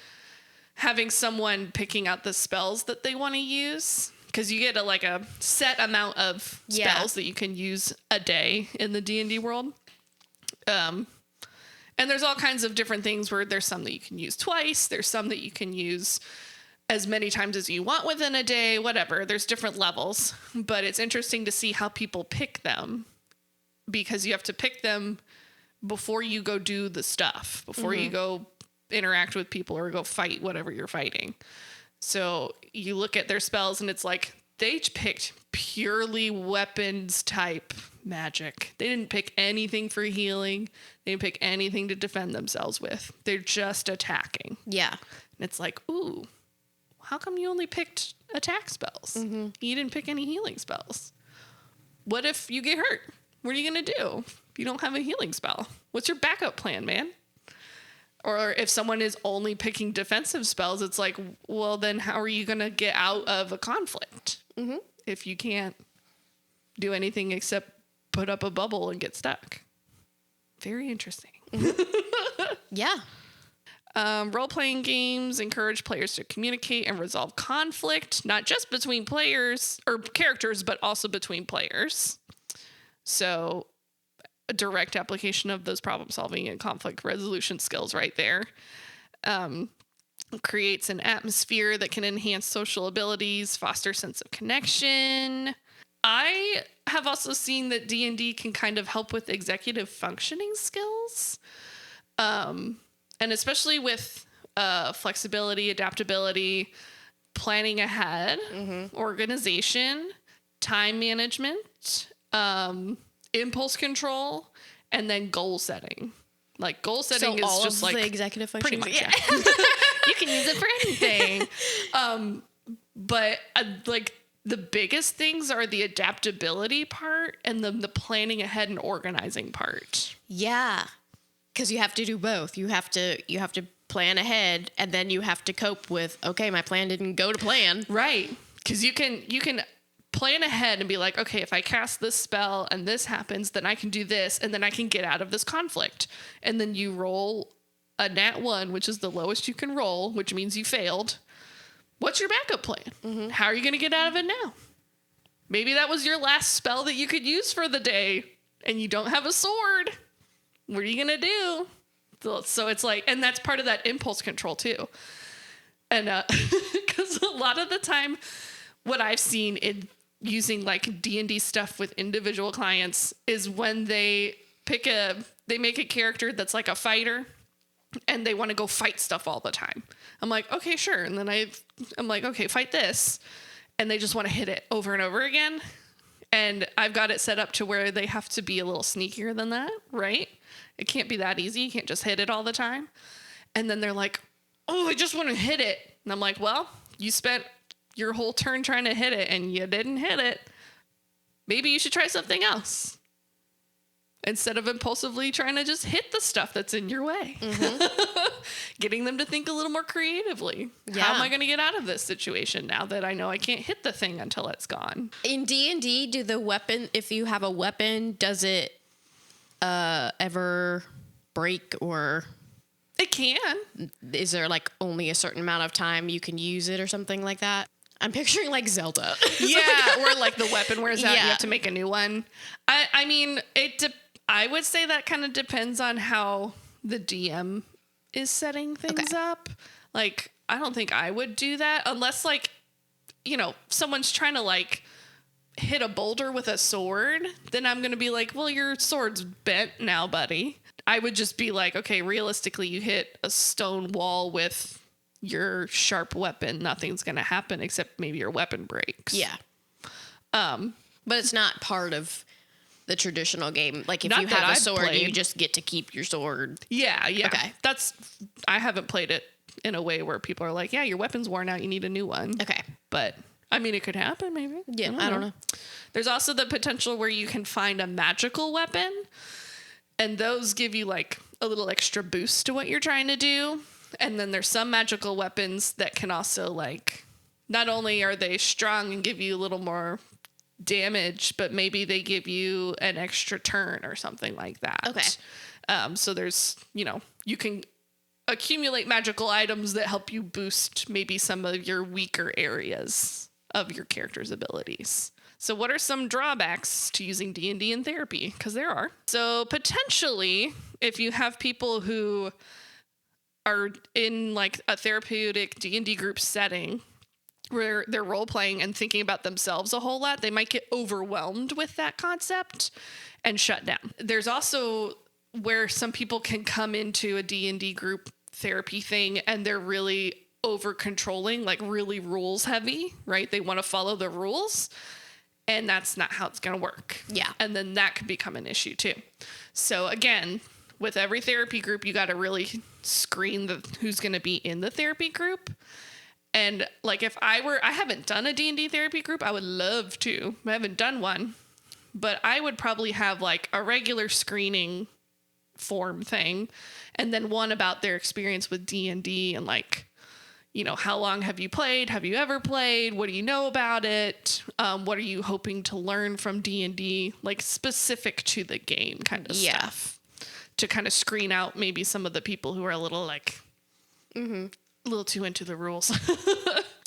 having someone picking out the spells that they want to use. Because you get a set amount of spells that you can use a day in the D&D world. And there's all kinds of different things where there's some that you can use twice. There's some that you can use as many times as you want within a day, whatever. There's different levels. But it's interesting to see how people pick them. Because you have to pick them before you go do the stuff, before you go interact with people or go fight whatever you're fighting. So you look at their spells and it's like they picked purely weapons type magic. They didn't pick anything for healing. They didn't pick anything to defend themselves with. They're just attacking. Yeah. And it's like, ooh, how come you only picked attack spells? Mm-hmm. You didn't pick any healing spells. What if you get hurt? What are you going to do if you don't have a healing spell? What's your backup plan, man? Or if someone is only picking defensive spells, it's like, well, then how are you going to get out of a conflict if you can't do anything except put up a bubble and get stuck? Very interesting. Yeah. Role-playing games encourage players to communicate and resolve conflict, not just between players or characters, but also between players. So a direct application of those problem solving and conflict resolution skills right there. Creates an atmosphere that can enhance social abilities, foster sense of connection. I have also seen that D&D can kind of help with executive functioning skills. And especially with flexibility, adaptability, planning ahead, organization, time management, impulse control, and then goal setting. Like goal setting is just like the executive function. Pretty much, yeah. You can use it for anything. But like The biggest things are the adaptability part and then the planning ahead and organizing part. Yeah. Because you have to do both. You have to plan ahead, and then you have to cope with, okay, my plan didn't go to plan. Right. Because you can plan ahead and be like, okay, if I cast this spell and this happens, then I can do this, and then I can get out of this conflict. And then you roll a nat 1, which is the lowest you can roll, which means you failed. What's your backup plan? Mm-hmm. How are you going to get out of it now? Maybe that was your last spell that you could use for the day, and you don't have a sword. What are you going to do? So it's like, and that's part of that impulse control too. And because a lot of the time, what I've seen in using like D&D stuff with individual clients is when they make a character that's like a fighter, and they want to go fight stuff all the time. I'm like, okay, sure. And then I'm like, okay, fight this. And they just want to hit it over and over again. And I've got it set up to where they have to be a little sneakier than that, right? It can't be that easy. You can't just hit it all the time. And then they're like, oh, I just want to hit it. And I'm like, well, you spent your whole turn trying to hit it and you didn't hit it. Maybe you should try something else. Instead of impulsively trying to just hit the stuff that's in your way. Mm-hmm. Getting them to think a little more creatively. Yeah. How am I going to get out of this situation now that I know I can't hit the thing until it's gone? In D&D, if you have a weapon, does it ever break, or... It can. Is there like only a certain amount of time you can use it or something like that? I'm picturing like Zelda. Yeah, or like the weapon wears out, you have to make a new one. I mean, I would say that kind of depends on how the DM is setting things up. Like, I don't think I would do that unless, like, someone's trying to, like, hit a boulder with a sword. Then I'm going to be like, well, your sword's bent now, buddy. I would just be like, okay, realistically, you hit a stone wall with your sharp weapon. Nothing's going to happen except maybe your weapon breaks. Yeah. But it's not part of the traditional game. Like, if you have a sword, you just get to keep your sword. Yeah. Okay. I haven't played it in a way where people are like, yeah, your weapon's worn out, you need a new one. Okay. But, I mean, it could happen, maybe. Yeah, I don't know. There's also the potential where you can find a magical weapon, and those give you, like, a little extra boost to what you're trying to do. And then there's some magical weapons that can also, like, not only are they strong and give you a little more damage, but maybe they give you an extra turn or something like that. Okay. So there's, you can accumulate magical items that help you boost maybe some of your weaker areas of your character's abilities. So what are some drawbacks to using D&D in therapy? Because there are. So potentially, if you have people who are in like a therapeutic D&D group setting where they're role playing and thinking about themselves a whole lot, they might get overwhelmed with that concept and shut down. There's also where some people can come into a D&D group therapy thing and they're really over controlling, like really rules heavy, right? They want to follow the rules, and that's not how it's going to work. Yeah. And then that could become an issue too. So again, with every therapy group, you got to really screen who's going to be in the therapy group. And like if I haven't done a D&D therapy group, I would love to. I haven't done one, but I would probably have like a regular screening form thing, and then one about their experience with D&D and like, how long have you played? Have you ever played? What do you know about it? What are you hoping to learn from D&D? Like specific to the game kind of stuff, to kind of screen out maybe some of the people who are a little like, a little too into the rules.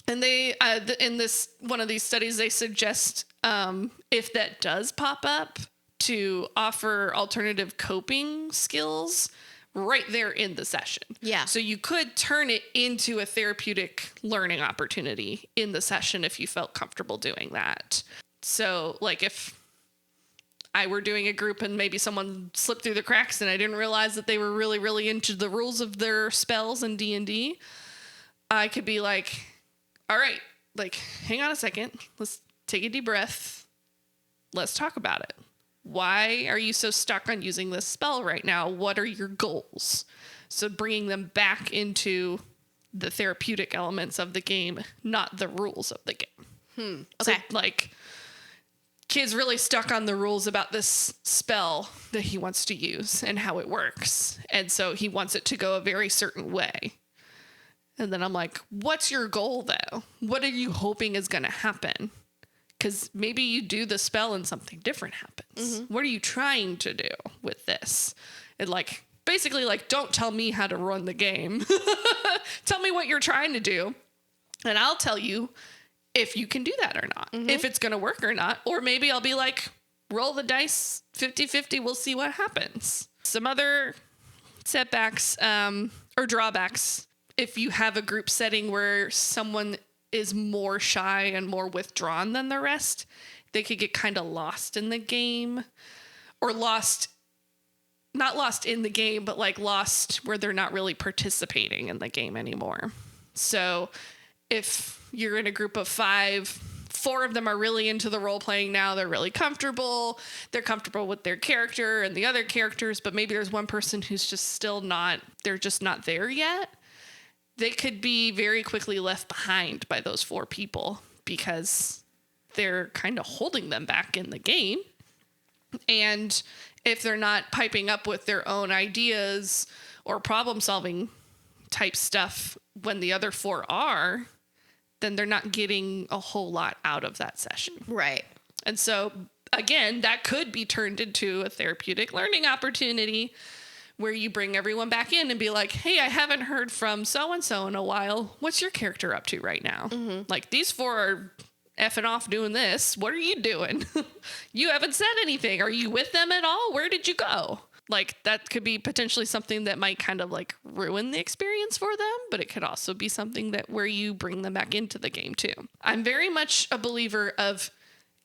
And they, in this one of these studies, they suggest if that does pop up, to offer alternative coping skills right there in the session. Yeah. So you could turn it into a therapeutic learning opportunity in the session if you felt comfortable doing that. So like if I were doing a group and maybe someone slipped through the cracks and I didn't realize that they were really, really into the rules of their spells in D&D, I could be like, all right, like, hang on a second. Let's take a deep breath. Let's talk about it. Why are you so stuck on using this spell right now? What are your goals? So bringing them back into the therapeutic elements of the game, not the rules of the game. Okay. So, like, kid's really stuck on the rules about this spell that he wants to use and how it works. And so he wants it to go a very certain way. And then I'm like, what's your goal, though? What are you hoping is going to happen? Because maybe you do the spell and something different happens. What are you trying to do with this? And, like, basically, like, don't tell me how to run the game. Tell me what you're trying to do, and I'll tell you if you can do that or not, if it's going to work or not. Or maybe I'll be like, roll the dice 50-50. We'll see what happens. Some other setbacks or drawbacks. If you have a group setting where someone is more shy and more withdrawn than the rest, they could get kind of lost in the game, or not lost in the game, but like lost where they're not really participating in the game anymore. So if you're in a group of 5, 4 of them are really into the role playing now. They're really comfortable. They're comfortable with their character and the other characters, but maybe there's one person who's just still not, they're just not there yet. They could be very quickly left behind by those 4 people because they're kind of holding them back in the game. And if they're not piping up with their own ideas or problem solving type stuff when the other 4 are, then they're not getting a whole lot out of that session. Right. And so, again, that could be turned into a therapeutic learning opportunity where you bring everyone back in and be like, hey, I haven't heard from so-and-so in a while. What's your character up to right now? Like, these 4 are effing off doing this. What are you doing? You haven't said anything. Are you with them at all? Where did you go? Like, that could be potentially something that might kind of like ruin the experience for them, but it could also be something that where you bring them back into the game too. I'm very much a believer of,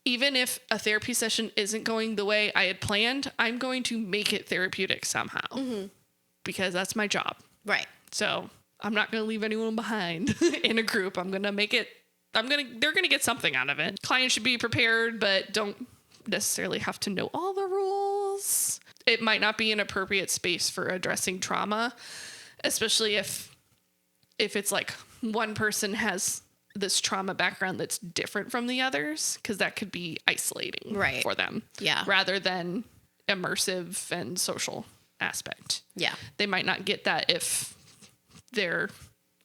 even if a therapy session isn't going the way I had planned, I'm going to make it therapeutic somehow because that's my job. Right. So I'm not going to leave anyone behind in a group. I'm going to make it, they're going to get something out of it. Clients should be prepared, but don't necessarily have to know all the rules. It might not be an appropriate space for addressing trauma, especially if it's like one person has this trauma background that's different from the others, because that could be isolating for them. Yeah. Rather than immersive and social aspect. Yeah. They might not get that if their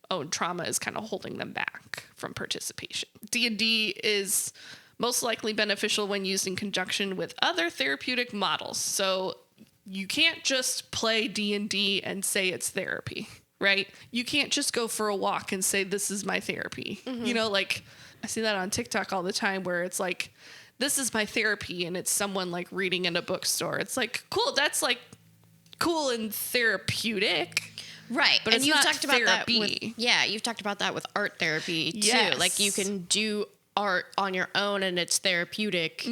own trauma is kind of holding them back from participation. D&D is most likely beneficial when used in conjunction with other therapeutic models. So you can't just play D&D and say it's therapy. Right? You can't just go for a walk and say, this is my therapy. You know, like I see that on TikTok all the time where it's like, this is my therapy. And it's someone like reading in a bookstore. It's like, cool. That's like cool and therapeutic. Right. But and it's you've not talked about therapy. you've talked about that with art therapy too. Yes. Like you can do art on your own and it's therapeutic,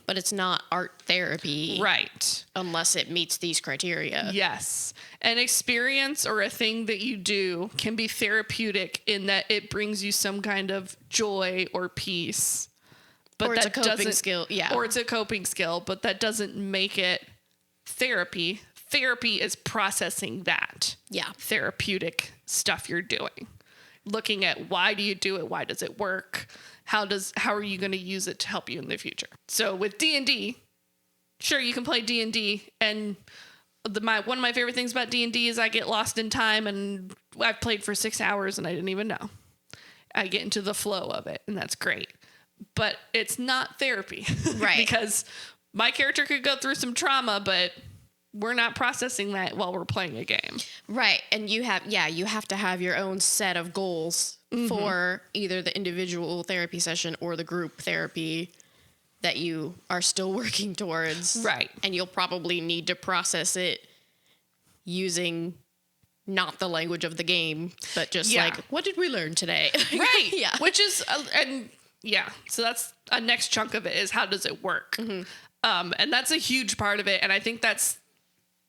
but it's not art therapy. Right. Unless it meets these criteria. Yes. An experience or a thing that you do can be therapeutic in that it brings you some kind of joy or peace. But or it's that a coping doesn't, skill. Yeah. Or it's a coping skill, but that doesn't make it therapy. Therapy is processing that. Yeah. Therapeutic stuff you're doing. Looking at why do you do it? Why does it work? How are you going to use it to help you in the future? So with D&D, sure, you can play D&D, and one of my favorite things about D&D is I get lost in time, and I've played for 6 hours and I didn't even know. I get into the flow of it, and that's great. But it's not therapy. Right. Because my character could go through some trauma, but we're not processing that while we're playing a game. Right. And you have to have your own set of goals for either the individual therapy session or the group therapy that you are still working towards. Right. And you'll probably need to process it using not the language of the game, but just like, what did we learn today? Right. Yeah. Which is, so that's a next chunk of it is how does it work? And that's a huge part of it. And I think that's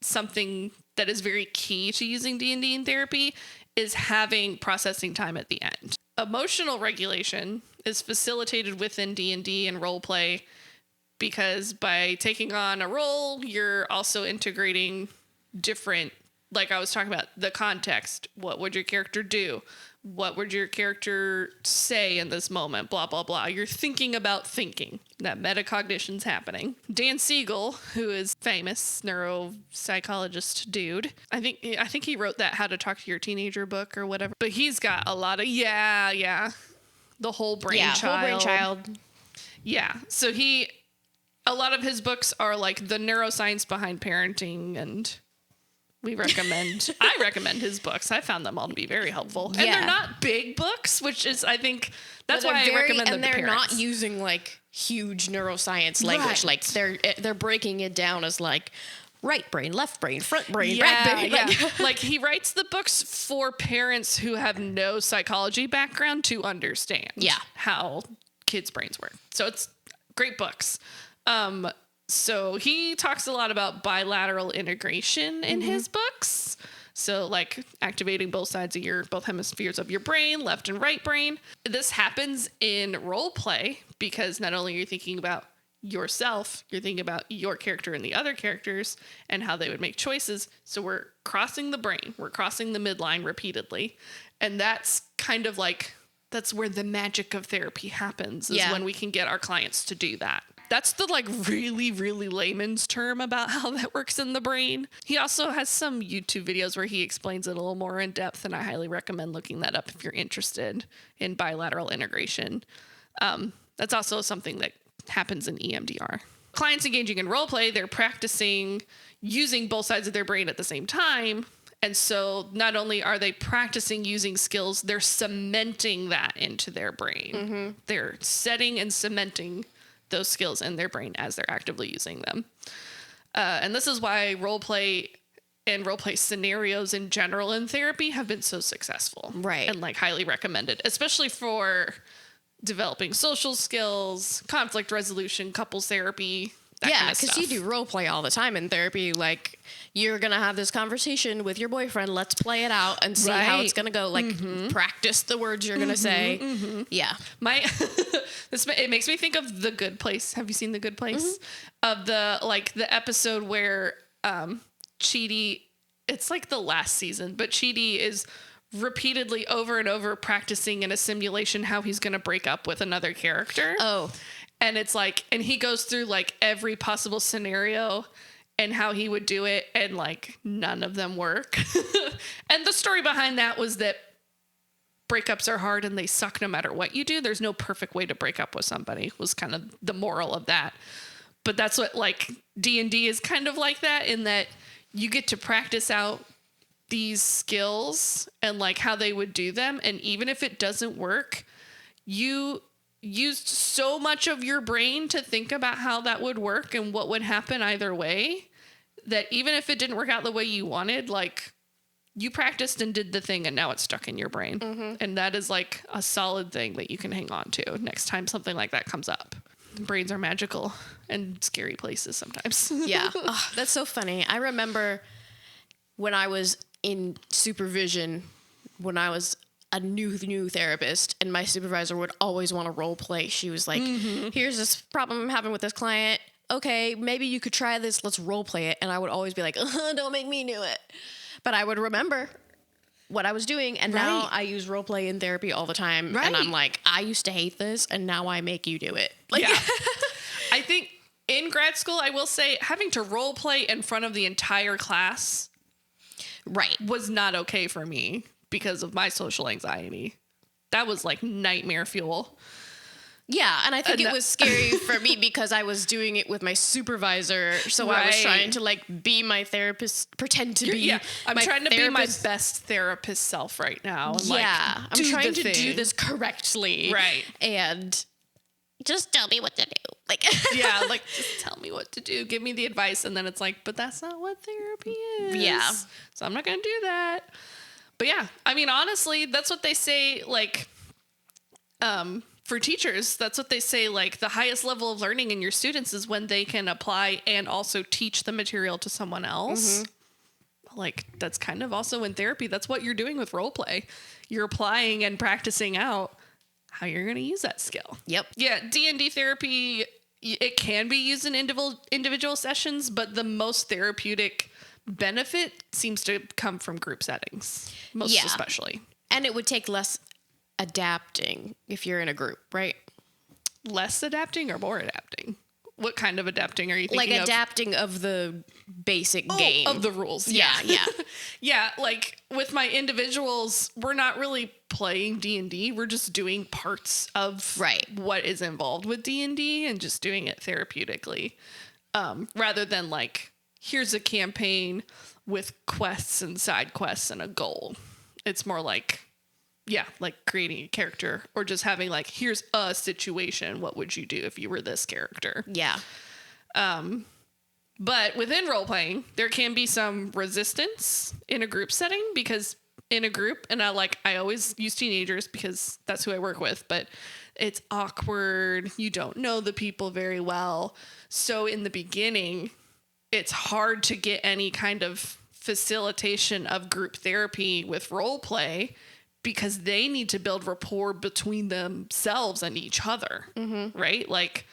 something that is very key to using D&D in therapy is having processing time at the end. Emotional regulation is facilitated within D&D and role play because by taking on a role, you're also integrating different like I was talking about, the context. What would your character do? What would your character say in this moment? Blah, blah, blah. You're thinking about thinking. That metacognition's happening. Dan Siegel, who is famous neuropsychologist dude, I think he wrote that How to Talk to Your Teenager book or whatever. But he's got a lot of, the whole brain child. Whole brain child. Yeah. So a lot of his books are like the neuroscience behind parenting, and I recommend his books. I found them all to be very helpful. And they're not big books, which is, I think, that's why I recommend them to parents. And they're not using like huge neuroscience language. Like they're breaking it down as like right brain, left brain, front brain, back brain. Like he writes the books for parents who have no psychology background to understand how kids' brains work. So it's great books. So he talks a lot about bilateral integration in his books. So like activating both hemispheres of your brain, left and right brain. This happens in role play because not only are you thinking about yourself, you're thinking about your character and the other characters and how they would make choices. So we're crossing the brain, we're crossing the midline repeatedly. And that's kind of like, that's where the magic of therapy happens, is when we can get our clients to do that. That's the like really, really layman's term about how that works in the brain. He also has some YouTube videos where he explains it a little more in depth, and I highly recommend looking that up if you're interested in bilateral integration. That's also something that happens in EMDR. Clients engaging in role play, they're practicing using both sides of their brain at the same time. And so not only are they practicing using skills, they're cementing that into their brain. They're setting and cementing those skills in their brain as they're actively using them. And this is why role play and role play scenarios in general in therapy have been so successful. Right. And like highly recommended, especially for developing social skills, conflict resolution, couples therapy. Because you do role play all the time in therapy. Like, you're going to have this conversation with your boyfriend. Let's play it out and see how it's going to go. Like, practice the words you're going to say. Yeah. It makes me think of The Good Place. Have you seen The Good Place? Of the episode where Chidi, it's like the last season, but Chidi is repeatedly over and over practicing in a simulation how he's going to break up with another character. Oh. And it's like, and he goes through like every possible scenario and how he would do it, and like none of them work. And the story behind that was that breakups are hard and they suck no matter what you do. There's no perfect way to break up with somebody, was kind of the moral of that. But that's what like D&D is kind of like that, in that you get to practice out these skills and like how they would do them. And even if it doesn't work, you used so much of your brain to think about how that would work and what would happen either way, that even if it didn't work out the way you wanted, like you practiced and did the thing and now it's stuck in your brain. And that is like a solid thing that you can hang on to next time something like that comes up. Brains are magical and scary places sometimes. Yeah. Oh, that's so funny. I remember when I was in supervision, when I was a new therapist, and my supervisor would always want to role play. She was like, here's this problem I'm having with this client. Okay, maybe you could try this. Let's role play it. And I would always be like, don't make me do it. But I would remember what I was doing. And now I use role play in therapy all the time. And I'm like, I used to hate this, and now I make you do it. Like, yeah. I think in grad school, I will say having to role play in front of the entire class was not okay for me, because of my social anxiety. That was like nightmare fuel. Yeah, and I think it was scary for me because I was doing it with my supervisor. So I was trying to like be my therapist, pretend to be I'm trying to be my best therapist self right now. And I'm trying to do this correctly. Right. And just tell me what to do. Like, like just tell me what to do. Give me the advice. And then it's like, but that's not what therapy is. Yeah. So I'm not going to do that. But yeah, I mean, honestly, that's what they say, like, for teachers, that's what they say, like, the highest level of learning in your students is when they can apply and also teach the material to someone else. Like, that's kind of also in therapy. That's what you're doing with role play. You're applying and practicing out how you're going to use that skill. Yep. Yeah, D&D therapy, it can be used in individual sessions, but the most therapeutic benefit seems to come from group settings, most especially. And it would take less adapting if you're in a group, right? Less adapting or more adapting? What kind of adapting are you thinking of? Like adapting of the basic game. Of the rules. Yeah. Yeah, like with my individuals, we're not really playing D&D. We're just doing parts of what is involved with D&D and just doing it therapeutically. Rather than like, here's a campaign with quests and side quests and a goal. It's more like, like creating a character or just having like, here's a situation. What would you do if you were this character? Yeah. But within role playing, there can be some resistance in a group setting because in a group, and I always use teenagers because that's who I work with, but it's awkward. You don't know the people very well. So in the beginning, it's hard to get any kind of facilitation of group therapy with role play because they need to build rapport between themselves and each other, right? Like,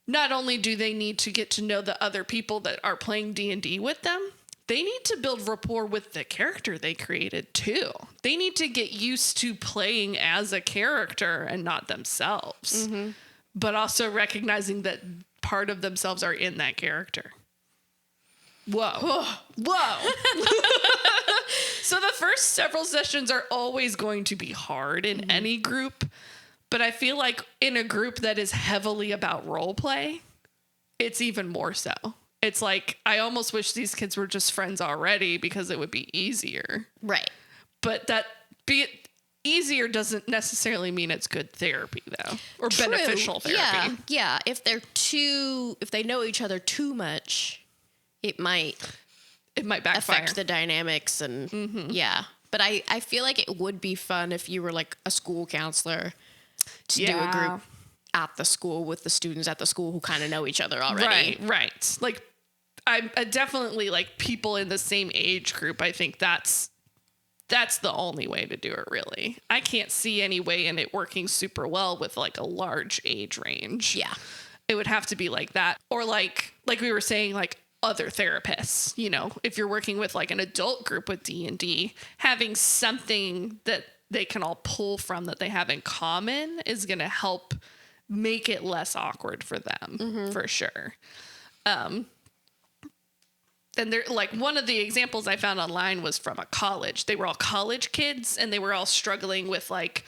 not only do they need to get to know the other people that are playing D&D with them, they need to build rapport with the character they created too. They need to get used to playing as a character and not themselves, but also recognizing that part of themselves are in that character. Whoa. So the first several sessions are always going to be hard in any group, but I feel like in a group that is heavily about role play, it's even more so. It's like, I almost wish these kids were just friends already because it would be easier. Right. But that easier doesn't necessarily mean it's good therapy though, or beneficial therapy. Yeah. If they know each other too much, it might backfire. Affect the dynamics and But I feel like it would be fun if you were like a school counselor to do a group at the school with the students at the school who kind of know each other already. Right. Like I definitely like people in the same age group. I think that's the only way to do it really. I can't see any way in it working super well with like a large age range. Yeah. It would have to be like that. Or like we were saying, like other therapists, you know, if you're working with like an adult group with D&D, having something that they can all pull from that they have in common is going to help make it less awkward for them for sure. And they're like, one of the examples I found online was from a college. They were all college kids and they were all struggling with like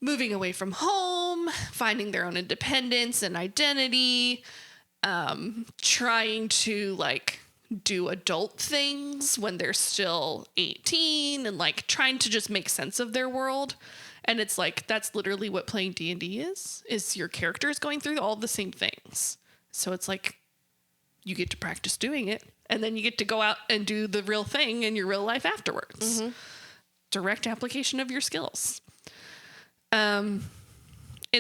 moving away from home, finding their own independence and identity, trying to like do adult things when they're still 18 and like trying to just make sense of their world. And it's like, that's literally what playing D&D is your characters going through all the same things. So it's like, you get to practice doing it and then you get to go out and do the real thing in your real life afterwards. Direct application of your skills. In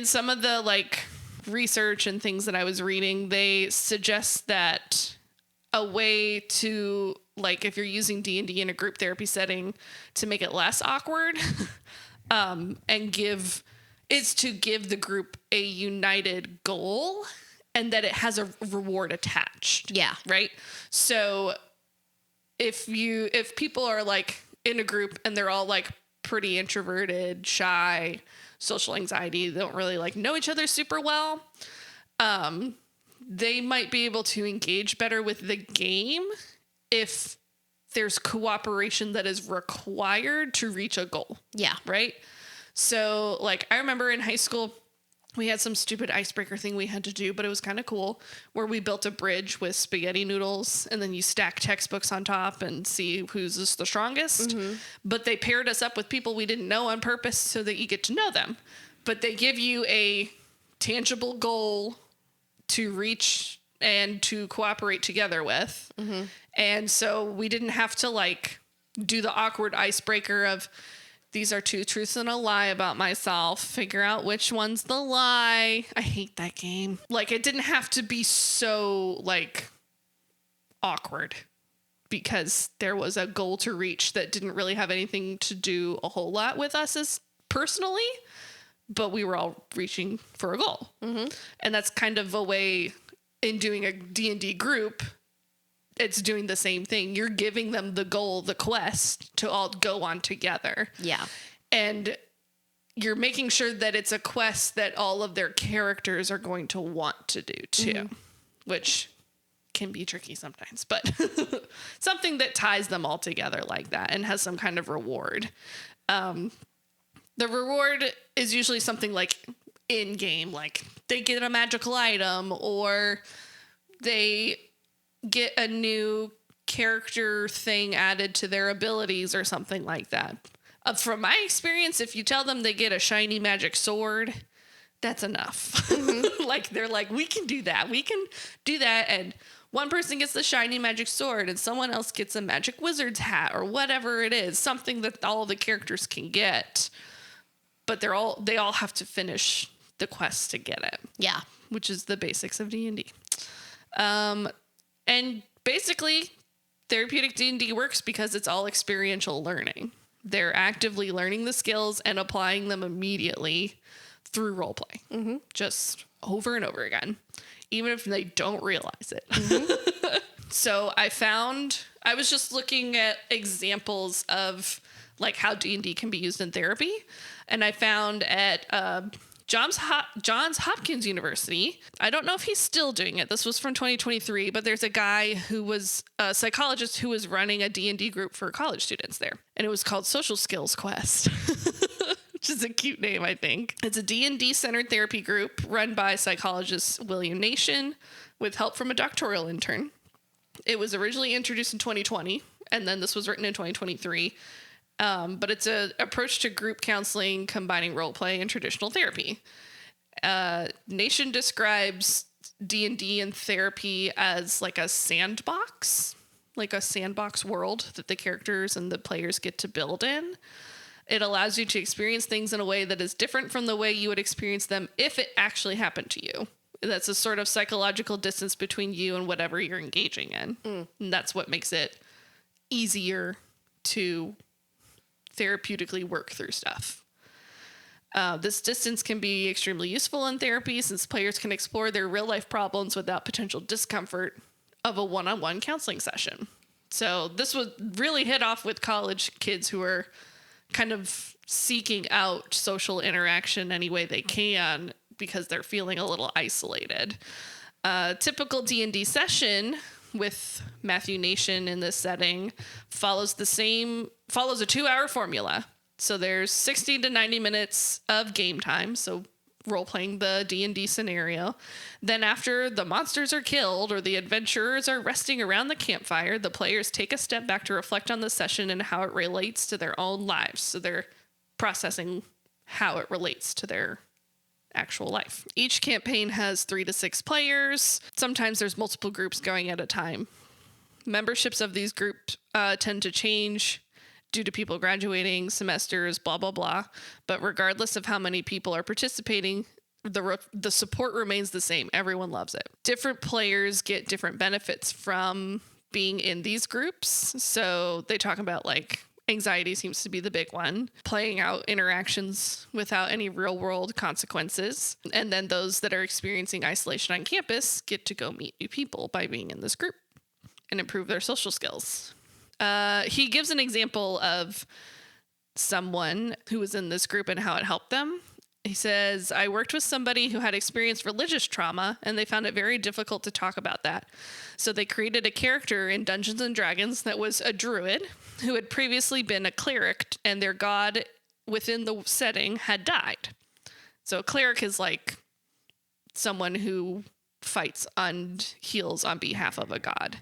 some of the like research and things that I was reading, they suggest that a way to like, if you're using D&D in a group therapy setting to make it less awkward, is to give the group a united goal and that it has a reward attached. Yeah. Right. So if people are like in a group and they're all like pretty introverted, shy, social anxiety, they don't really like know each other super well, they might be able to engage better with the game if there's cooperation that is required to reach a goal. Yeah. Right. So like, I remember in high school, we had some stupid icebreaker thing we had to do, but it was kind of cool, where we built a bridge with spaghetti noodles and then you stack textbooks on top and see who's the strongest. But they paired us up with people we didn't know on purpose so that you get to know them. But they give you a tangible goal to reach and to cooperate together with. And so we didn't have to like do the awkward icebreaker of, these are 2 truths and a lie about myself. Figure out which one's the lie. I hate that game. Like, it didn't have to be so, like, awkward because there was a goal to reach that didn't really have anything to do a whole lot with us as personally, but we were all reaching for a goal. And that's kind of a way in doing a D&D group it's doing the same thing. You're giving them the goal, the quest to all go on together. Yeah. And you're making sure that it's a quest that all of their characters are going to want to do too, which can be tricky sometimes, but something that ties them all together like that and has some kind of reward. The reward is usually something like in game, like they get a magical item or they get a new character thing added to their abilities or something like that. From my experience, if you tell them they get a shiny magic sword, that's enough. Like they're like, we can do that. We can do that. And one person gets the shiny magic sword and someone else gets a magic wizard's hat or whatever it is, something that all the characters can get. But they all have to finish the quest to get it. Yeah. Which is the basics of D&D. And basically, therapeutic D&D works because it's all experiential learning. They're actively learning the skills and applying them immediately through role play, just over and over again, even if they don't realize it. So I was just looking at examples of like how D&D can be used in therapy. And I found at Johns Hopkins University, I don't know if he's still doing it. This was from 2023, but there's a guy who was a psychologist who was running a D&D group for college students there. And it was called Social Skills Quest, which is a cute name, I think. It's a D&D centered therapy group run by psychologist William Nation with help from a doctoral intern. It was originally introduced in 2020, and then this was written in 2023. But it's an approach to group counseling combining role play and traditional therapy. Nation describes D&D and therapy as like a sandbox world that the characters and the players get to build in. It allows you to experience things in a way that is different from the way you would experience them if it actually happened to you. That's a sort of psychological distance between you and whatever you're engaging in. And that's what makes it easier to therapeutically work through stuff. This distance can be extremely useful in therapy since players can explore their real life problems without potential discomfort of a one-on-one counseling session. So this would really hit off with college kids who are kind of seeking out social interaction any way they can because they're feeling a little isolated. Typical D&D session with Matthew Nation in this setting follows a 2-hour formula. So there's 60 to 90 minutes of game time. So role-playing the D&D scenario. Then after the monsters are killed or the adventurers are resting around the campfire, the players take a step back to reflect on the session and how it relates to their own lives. So they're processing how it relates to their actual life. Each campaign has 3 to 6 players. Sometimes there's multiple groups going at a time. Memberships of these groups tend to change due to people graduating, semesters, blah, blah, blah. But regardless of how many people are participating, the support remains the same. Everyone loves it. Different players get different benefits from being in these groups. So they talk about like anxiety seems to be the big one, playing out interactions without any real world consequences. And then those that are experiencing isolation on campus get to go meet new people by being in this group and improve their social skills. He gives an example of someone who was in this group and how it helped them. He says, I worked with somebody who had experienced religious trauma, and they found it very difficult to talk about that. So they created a character in Dungeons & Dragons that was a druid who had previously been a cleric, and their god within the setting had died. So a cleric is like someone who fights and heals on behalf of a god.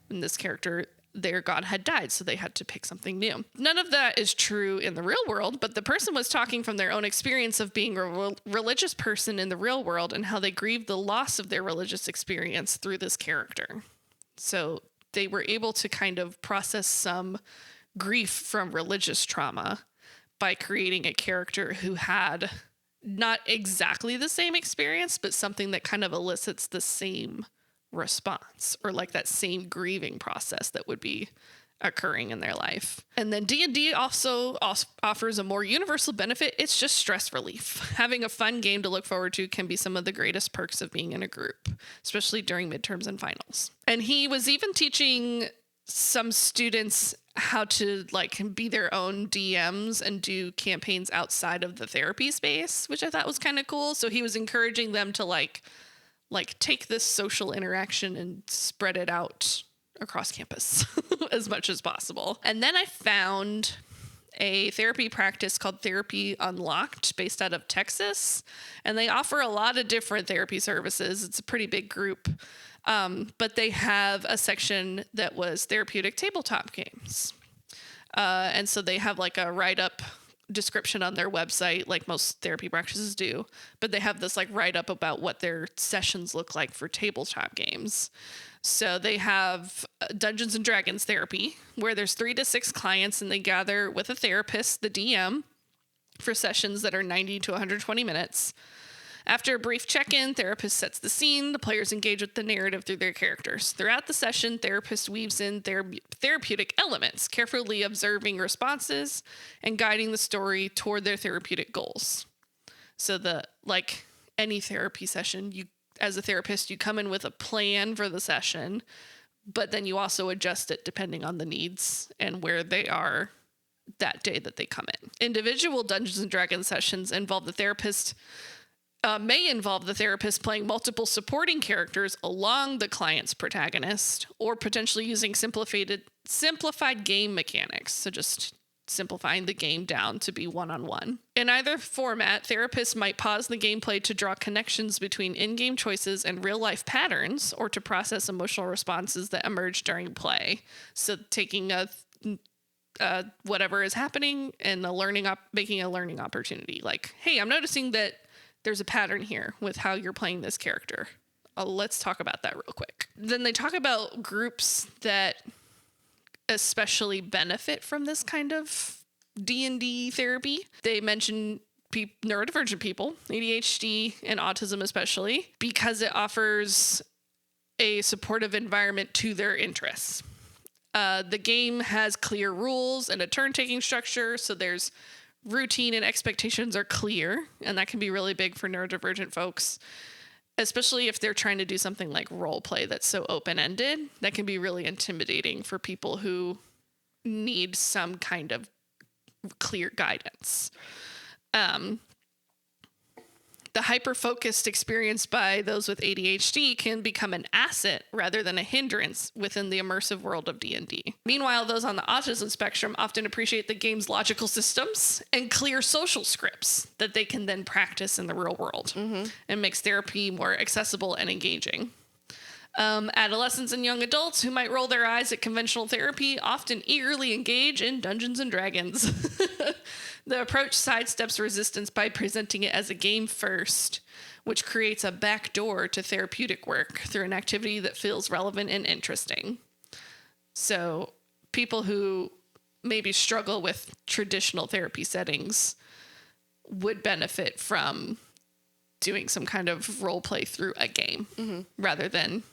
And this character, their god had died, so they had to pick something new. None of that is true in the real world, but the person was talking from their own experience of being a religious person in the real world and how they grieved the loss of their religious experience through this character. So they were able to kind of process some grief from religious trauma by creating a character who had not exactly the same experience, but something that kind of elicits the same response or like that same grieving process that would be occurring in their life. And then D&D also offers a more universal benefit. It's just stress relief. Having a fun game to look forward to can be some of the greatest perks of being in a group. especially during midterms and finals. And he was even teaching some students how to like be their own DMs and do campaigns outside of the therapy space, which I thought was kind of cool. So he was encouraging them to like take this social interaction and spread it out across campus as much as possible. And then I found a therapy practice called Therapy Unlocked based out of Texas. And they offer a lot of different therapy services. It's a pretty big group. But they have a section that was therapeutic tabletop games. And so they have like a write-up description on their website, like most therapy practices do. But they have this like write-up about what their sessions look like for tabletop games. So they have Dungeons and Dragons therapy, where there's 3 to 6 clients and they gather with a therapist, the DM, for sessions that are 90 to 120 minutes. After a brief check-in, therapist sets the scene. The players engage with the narrative through their characters. Throughout the session, therapist weaves in therapeutic elements, carefully observing responses and guiding the story toward their therapeutic goals. So like any therapy session, you as a therapist, you come in with a plan for the session, but then you also adjust it depending on the needs and where they are that day that they come in. Individual Dungeons and Dragons sessions may involve the therapist playing multiple supporting characters along the client's protagonist, or potentially using simplified game mechanics. So just simplifying the game down to be one-on-one. In either format, therapists might pause the gameplay to draw connections between in-game choices and real-life patterns, or to process emotional responses that emerge during play. So taking whatever is happening and making a learning opportunity. Like, hey, I'm noticing that there's a pattern here with how you're playing this character. Let's talk about that real quick. Then they talk about groups that especially benefit from this kind of D&D therapy. They mention neurodivergent people, ADHD and autism especially, because it offers a supportive environment to their interests. The game has clear rules and a turn-taking structure, so there's routine and expectations are clear, and that can be really big for neurodivergent folks, especially if they're trying to do something like role play that's so open-ended. That can be really intimidating for people who need some kind of clear guidance. The hyper-focused experience by those with ADHD can become an asset rather than a hindrance within the immersive world of D&D. Meanwhile, those on the autism spectrum often appreciate the game's logical systems and clear social scripts that they can then practice in the real world, and makes therapy more accessible and engaging. Adolescents and young adults who might roll their eyes at conventional therapy often eagerly engage in Dungeons and Dragons. The approach sidesteps resistance by presenting it as a game first, which creates a backdoor to therapeutic work through an activity that feels relevant and interesting. So people who maybe struggle with traditional therapy settings would benefit from doing some kind of role play through a game rather than...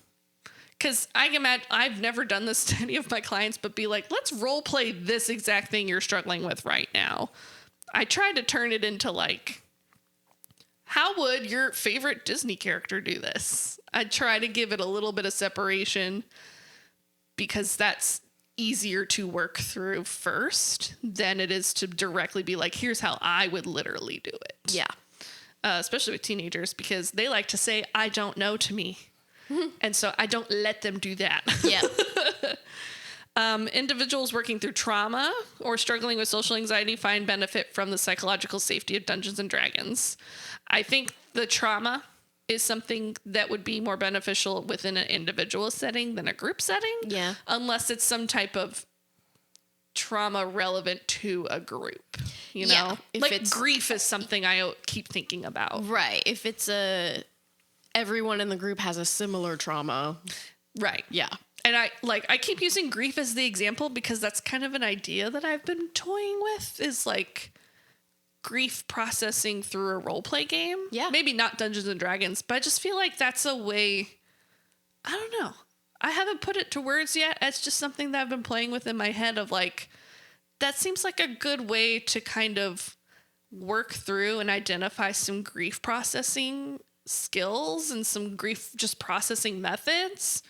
Because I've never done this to any of my clients, but be like, let's role play this exact thing you're struggling with right now. I try to turn it into like, how would your favorite Disney character do this? I try to give it a little bit of separation because that's easier to work through first than it is to directly be like, here's how I would literally do it. Yeah. Especially with teenagers, because they like to say, I don't know to me. And so I don't let them do that. Yeah. Individuals working through trauma or struggling with social anxiety find benefit from the psychological safety of Dungeons and Dragons. I think the trauma is something that would be more beneficial within an individual setting than a group setting. Yeah. Unless it's some type of trauma relevant to a group, you know? Yeah, like grief is something I keep thinking about. Right. If it's everyone in the group has a similar trauma. Right. Yeah. And I keep using grief as the example because that's kind of an idea that I've been toying with, is like grief processing through a role play game. Yeah. Maybe not Dungeons and Dragons, but I just feel like that's a way, I don't know. I haven't put it to words yet. It's just something that I've been playing with in my head of like, that seems like a good way to kind of work through and identify some grief processing skills and some grief just processing methods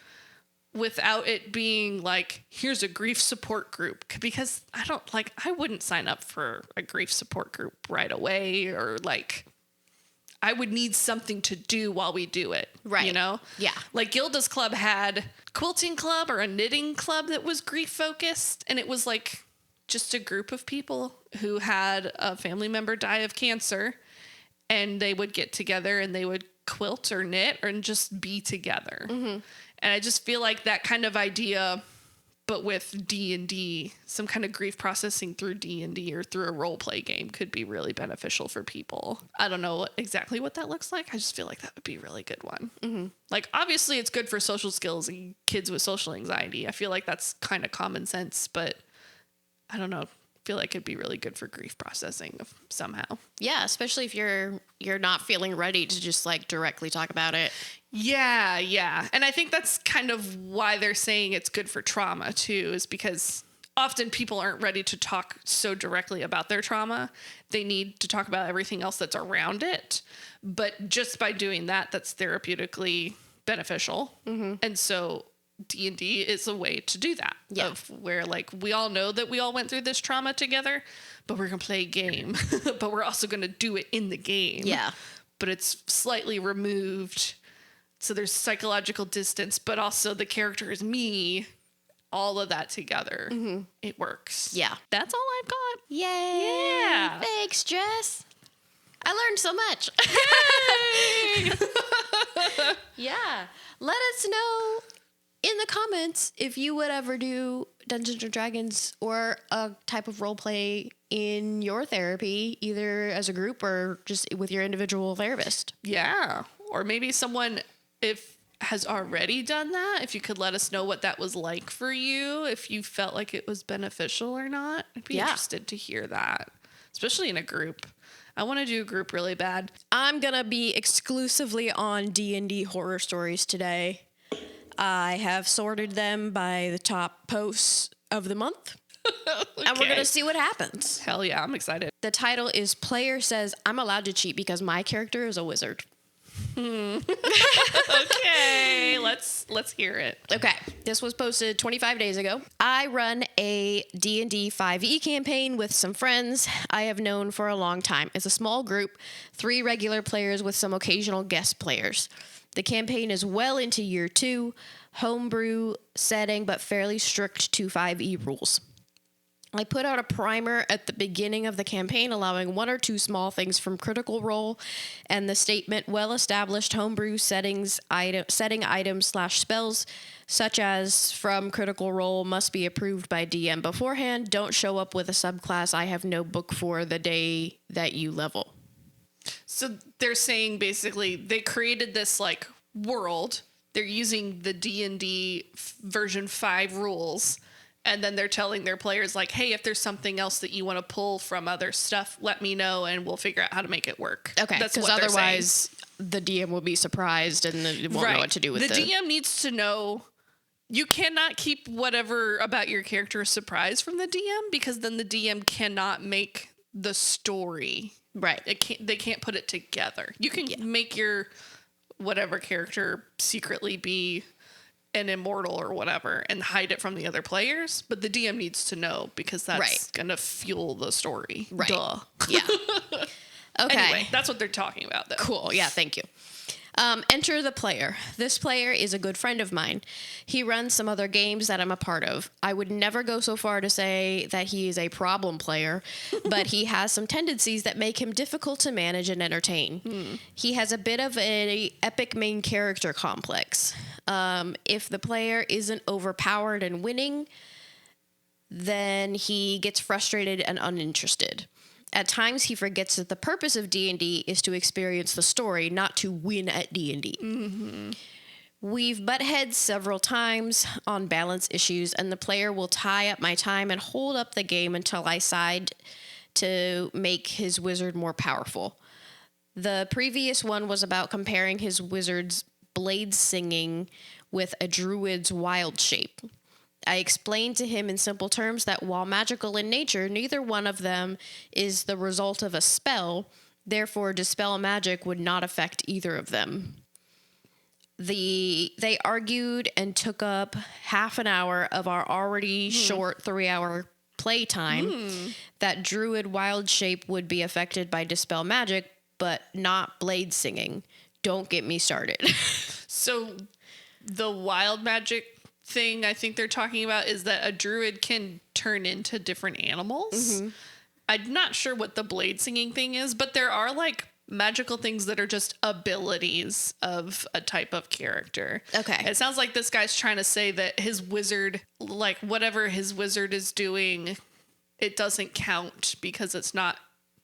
without it being like, here's a grief support group. Because I wouldn't sign up for a grief support group right away, or like, I would need something to do while we do it. Right. You know? Yeah. Like Gilda's club had quilting club or a knitting club that was grief focused. And it was like just a group of people who had a family member die of cancer, and they would get together and they would quilt or knit and just be together. Mm-hmm. And I just feel like that kind of idea, but with D&D, some kind of grief processing through D&D or through a role play game could be really beneficial for people. I don't know exactly what that looks like. I just feel like that would be a really good one. Mm-hmm. Like, obviously it's good for social skills and kids with social anxiety. I feel like that's kind of common sense, but I don't know. I feel like it'd be really good for grief processing somehow. Yeah, especially if you're not feeling ready to just like directly talk about it. Yeah. And I think that's kind of why they're saying it's good for trauma too, is because often people aren't ready to talk so directly about their trauma. They need to talk about everything else that's around it. But just by doing that, that's therapeutically beneficial. Mm-hmm. And so D&D is a way to do that. Yeah. Of where like we all know that we all went through this trauma together, but we're going to play a game, but we're also going to do it in the game. Yeah. But it's slightly removed. So there's psychological distance, but also the character is me. All of that together. Mm-hmm. It works. Yeah. That's all I've got. Yay. Yeah. Thanks, Jess. I learned so much. Yay. Yeah. Let us know in the comments if you would ever do Dungeons & Dragons or a type of role play in your therapy, either as a group or just with your individual therapist. Yeah. Or maybe someone has already done that. If you could let us know what that was like for you, if you felt like it was beneficial or not. I'd be interested to hear that, especially in a group. I want to do a group really bad. I'm going to be exclusively on D&D horror stories today. I have sorted them by the top posts of the month. Okay. And we're going to see what happens. Hell yeah, I'm excited. The title is Player Says I'm Allowed to Cheat Because My Character is a Wizard. Okay, let's hear it. Okay, this was posted 25 days ago. I run a D&D 5e campaign with some friends I have known for a long time. It's a small group, 3 regular players with some occasional guest players. The campaign is well into year 2, homebrew setting, but fairly strict to 5e rules. I put out a primer at the beginning of the campaign, allowing 1 or 2 small things from Critical Role, and the statement, well-established homebrew setting items/spells, such as from Critical Role, must be approved by DM beforehand. Don't show up with a subclass I have no book for the day that you level. So they're saying basically they created this like world. They're using the D&D version 5 rules. And then they're telling their players, like, hey, if there's something else that you want to pull from other stuff, let me know, and we'll figure out how to make it work. Okay, because otherwise the DM will be surprised and won't know what to do with it. The DM needs to know. You cannot keep whatever about your character a surprise from the DM, because then the DM cannot make the story. Right. They can't put it together. You can make your whatever character secretly be an immortal or whatever and hide it from the other players, but the DM needs to know, because that's gonna fuel the story. Right. Duh. Yeah. Okay. Anyway, that's what they're talking about, though. Cool. Yeah, thank you. Enter the player. This player is a good friend of mine. He runs some other games that I'm a part of. I would never go so far to say that he is a problem player, but he has some tendencies that make him difficult to manage and entertain. He has a bit of an epic main character complex. If the player isn't overpowered and winning, then he gets frustrated and uninterested. At times, he forgets that the purpose of D&D is to experience the story, not to win at D&D. Mm-hmm. We've butt heads several times on balance issues, and the player will tie up my time and hold up the game until I decide to make his wizard more powerful. The previous one was about comparing his wizard's blade singing with a druid's wild shape. I explained to him in simple terms that while magical in nature, neither one of them is the result of a spell. Therefore, dispel magic would not affect either of them. They argued and took up half an hour of our already short 3-hour playtime that druid wild shape would be affected by dispel magic, but not blade singing. Don't get me started. So the wild magic thing I think they're talking about is that a druid can turn into different animals. I'm not sure what the blade singing thing is, but there are like magical things that are just abilities of a type of character. Okay. It sounds like this guy's trying to say that his wizard, like whatever his wizard is doing, it doesn't count because it's not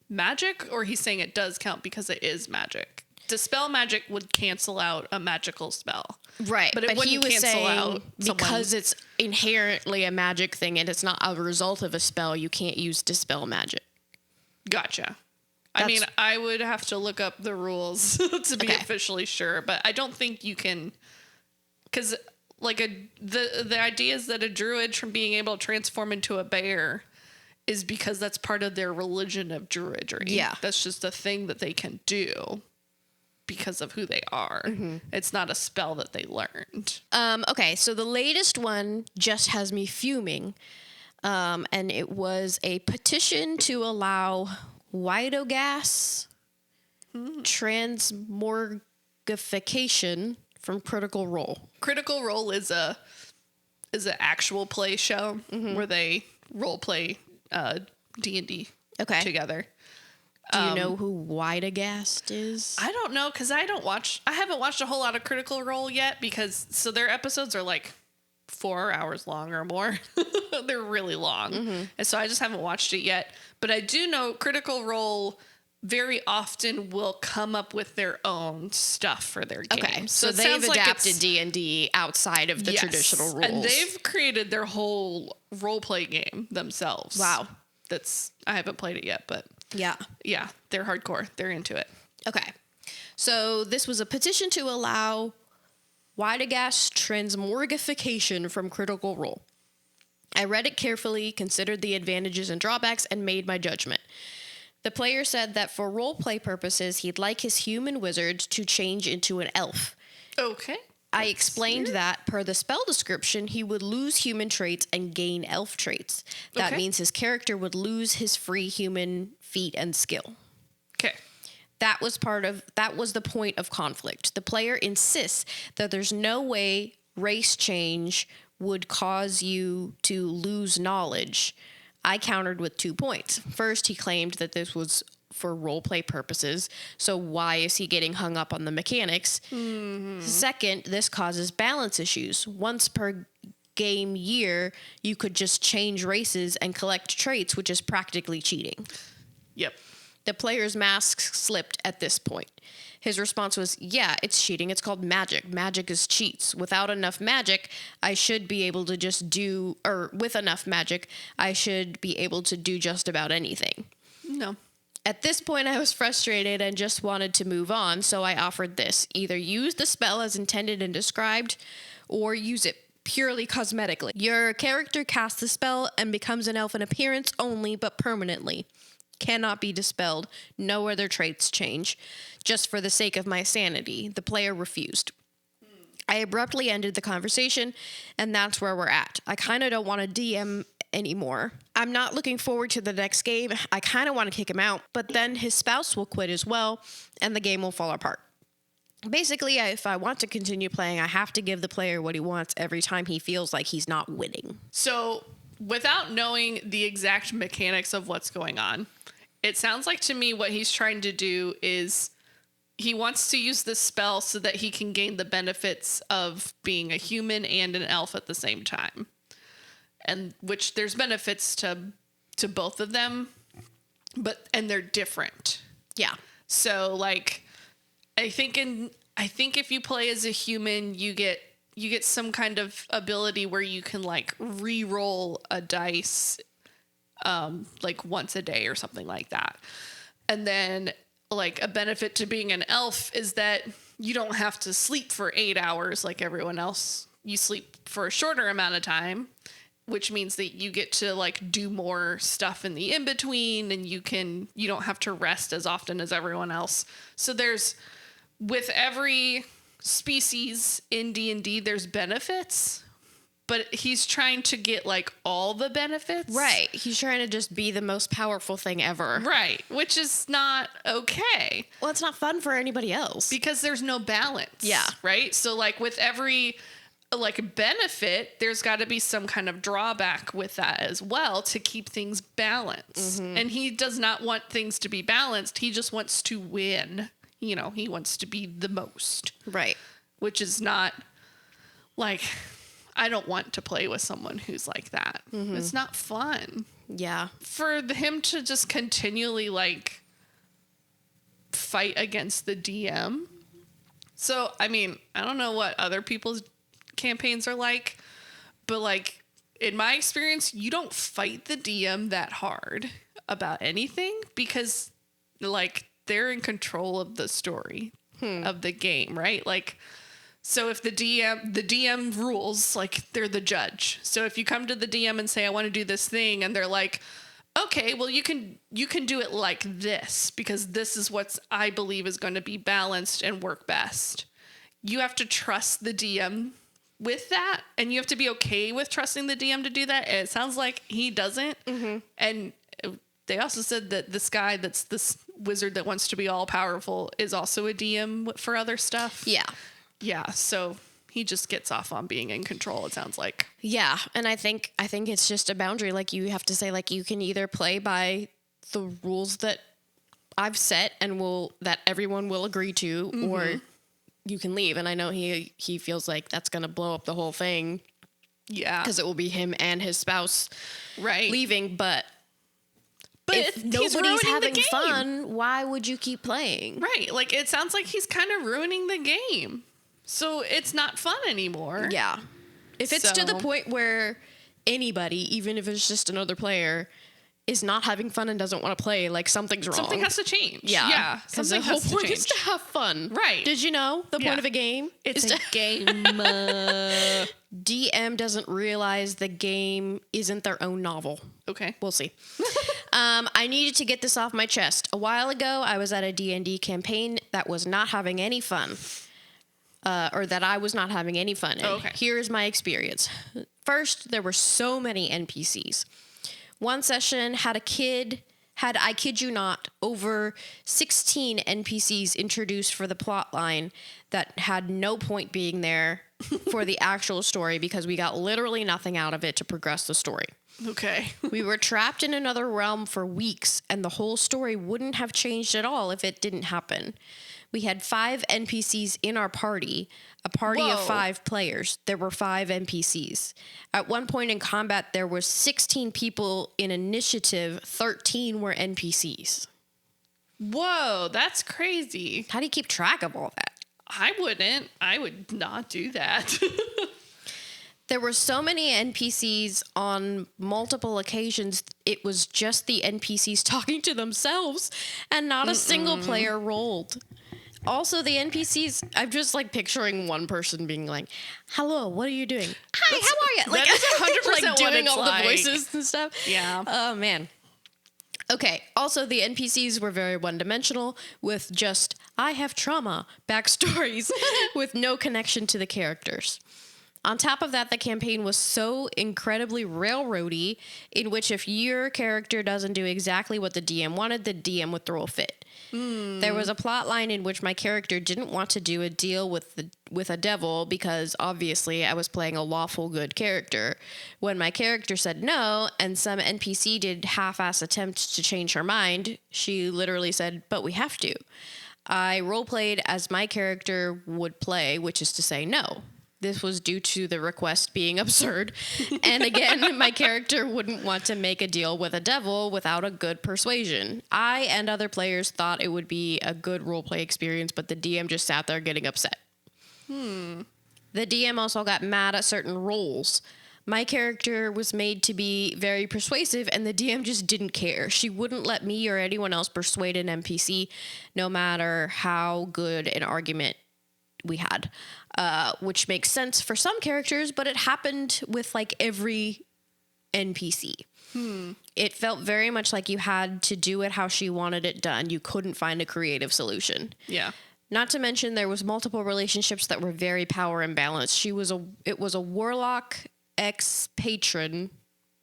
magic, or he's saying it does count because it is magic. Dispel magic would cancel out a magical spell. Right. But it wouldn't cancel out because it's inherently a magic thing and it's not a result of a spell, you can't use dispel magic. Gotcha. I mean, I would have to look up the rules to be officially sure, but I don't think you can, because like the idea is that a druid from being able to transform into a bear is because that's part of their religion of druidry. Yeah. That's just a thing that they can do because of who they are. It's not a spell that they learned. Okay, so the latest one just has me fuming, and it was a petition to allow Widogas transmorgification from Critical Role. Critical Role is an actual play show where they role play D&D together. Do you know who Widogas is? I don't know, because I haven't watched a whole lot of Critical Role yet, because so their episodes are like 4 hours long or more. They're really long. And so I just haven't watched it yet. But I do know Critical Role very often will come up with their own stuff for their games. Okay, so they've adapted D&D outside of the traditional rules. And they've created their whole role play game themselves. Wow. I haven't played it yet, but yeah, they're hardcore. They're into it. Okay. So this was a petition to allow Widogas transmorgification from Critical Role. I read it carefully, considered the advantages and drawbacks, and made my judgment. The player said that for roleplay purposes, he'd like his human wizard to change into an elf. Okay. I explained that, per the spell description, he would lose human traits and gain elf traits. That means his character would lose his free human feat and skill. Okay. That was the point of conflict. The player insists that there's no way race change would cause you to lose knowledge. I countered with 2 points. First, he claimed that this was for roleplay purposes, so why is he getting hung up on the mechanics? Second, this causes balance issues. Once per game year, you could just change races and collect traits, which is practically cheating. Yep. The player's mask slipped at this point. His response was, yeah, it's cheating. It's called magic. Magic is cheats. Without enough magic, I should be able to with enough magic, I should be able to do just about anything. No. At this point, I was frustrated and just wanted to move on, so I offered this. Either use the spell as intended and described, or use it purely cosmetically. Your character casts the spell and becomes an elf in appearance only, but permanently. Cannot be dispelled. No other traits change. Just for the sake of my sanity. The player refused. I abruptly ended the conversation, and that's where we're at. I kind of don't want to DM anymore. I'm not looking forward to the next game. I kind of want to kick him out, but then his spouse will quit as well, and the game will fall apart. Basically, if I want to continue playing, I have to give the player what he wants every time he feels like he's not winning. So, without knowing the exact mechanics of what's going on, it sounds like to me what he's trying to do is he wants to use this spell so that he can gain the benefits of being a human and an elf at the same time. And which there's benefits to both of them, and they're different. Yeah. So like I think if you play as a human, you get some kind of ability where you can like re-roll a dice like once a day or something like that. And then like a benefit to being an elf is that you don't have to sleep for 8 hours like everyone else. You sleep for a shorter amount of time, which means that you get to like do more stuff in the in-between, and you don't have to rest as often as everyone else. So with every species in D&D, there's benefits, but he's trying to get like all the benefits. Right. He's trying to just be the most powerful thing ever. Right. Which is not okay. Well, it's not fun for anybody else. Because there's no balance. Yeah. Right? So like with every like benefit, there's got to be some kind of drawback with that as well to keep things balanced. Mm-hmm. And he does not want things to be balanced. He just wants to win. You know, he wants to be the most. Right. Which is not like, I don't want to play with someone who's like that. Mm-hmm. It's not fun. Yeah. For him to just continually like fight against the DM. So, I mean, I don't know what other people's campaigns are like, but like in my experience, you don't fight the DM that hard about anything because like they're in control of the story of the game, right? Like, so if the DM rules, like they're the judge. So if you come to the DM and say, I want to do this thing, and they're like, okay, well you can do it like this because this is what I believe is going to be balanced and work best. You have to trust the DM with that, and you have to be okay with trusting the DM to do that. And it sounds like he doesn't. Mm-hmm. And they also said that this guy that's this wizard that wants to be all powerful is also a DM for other stuff. Yeah. Yeah. So he just gets off on being in control, it sounds like. Yeah. And I think it's just a boundary. Like you have to say, like, you can either play by the rules that I've set and that everyone will agree to, mm-hmm. or you can leave. And I know he feels like that's going to blow up the whole thing. Yeah. Because it will be him and his spouse leaving. But if nobody's having fun, why would you keep playing? Right. Like, it sounds like he's kind of ruining the game. So it's not fun anymore. Yeah. If it's to the point where anybody, even if it's just another player, is not having fun and doesn't want to play, like, something's wrong. Something has to change. Yeah. Yeah. Because the whole point is to have fun. Right. Did you know the point of a game? It's a game. DM doesn't realize the game isn't their own novel. Okay. We'll see. I needed to get this off my chest. A while ago, I was at a D&D campaign that was not having any fun. Or that I was not having any fun in. Okay. Here's my experience. First, there were so many NPCs. One session had, I kid you not, over 16 NPCs introduced for the plot line that had no point being there for the actual story because we got literally nothing out of it to progress the story. Okay. We were trapped in another realm for weeks, and the whole story wouldn't have changed at all if it didn't happen. We had 5 NPCs in our party, a party of 5 players. There were 5 NPCs. At one point in combat, there were 16 people in initiative. 13 were NPCs. Whoa, that's crazy. How do you keep track of all that? I wouldn't. I would not do that. There were so many NPCs on multiple occasions, it was just the NPCs talking to themselves, and not a single player rolled. Also, the NPCs, I'm just like picturing one person being like, hello, what are you doing? Hi, how are you? Like, that is 100% like doing all like. the voices and stuff. Yeah. Oh, man. Okay. Also, the NPCs were very one-dimensional with just, I have trauma backstories with no connection to the characters. On top of that, the campaign was so incredibly railroady, in which if your character doesn't do exactly what the DM wanted, the DM would throw a fit. There was a plot line in which my character didn't want to do a deal with a devil because obviously I was playing a lawful good character. When my character said no, and some NPC did half-ass attempts to change her mind, she literally said, "But we have to." I roleplayed as my character would play, which is to say no. This was due to the request being absurd. And again, my character wouldn't want to make a deal with a devil without a good persuasion. I and other players thought it would be a good roleplay experience, but the DM just sat there getting upset. The DM also got mad at certain roles. My character was made to be very persuasive, and the DM just didn't care. She wouldn't let me or anyone else persuade an NPC, no matter how good an argument we had, which makes sense for some characters, but it happened with like every NPC. It felt very much like you had to do it how she wanted it done. You couldn't find a creative solution. Yeah. Not to mention there was multiple relationships that were very power imbalanced. It was a warlock ex-patron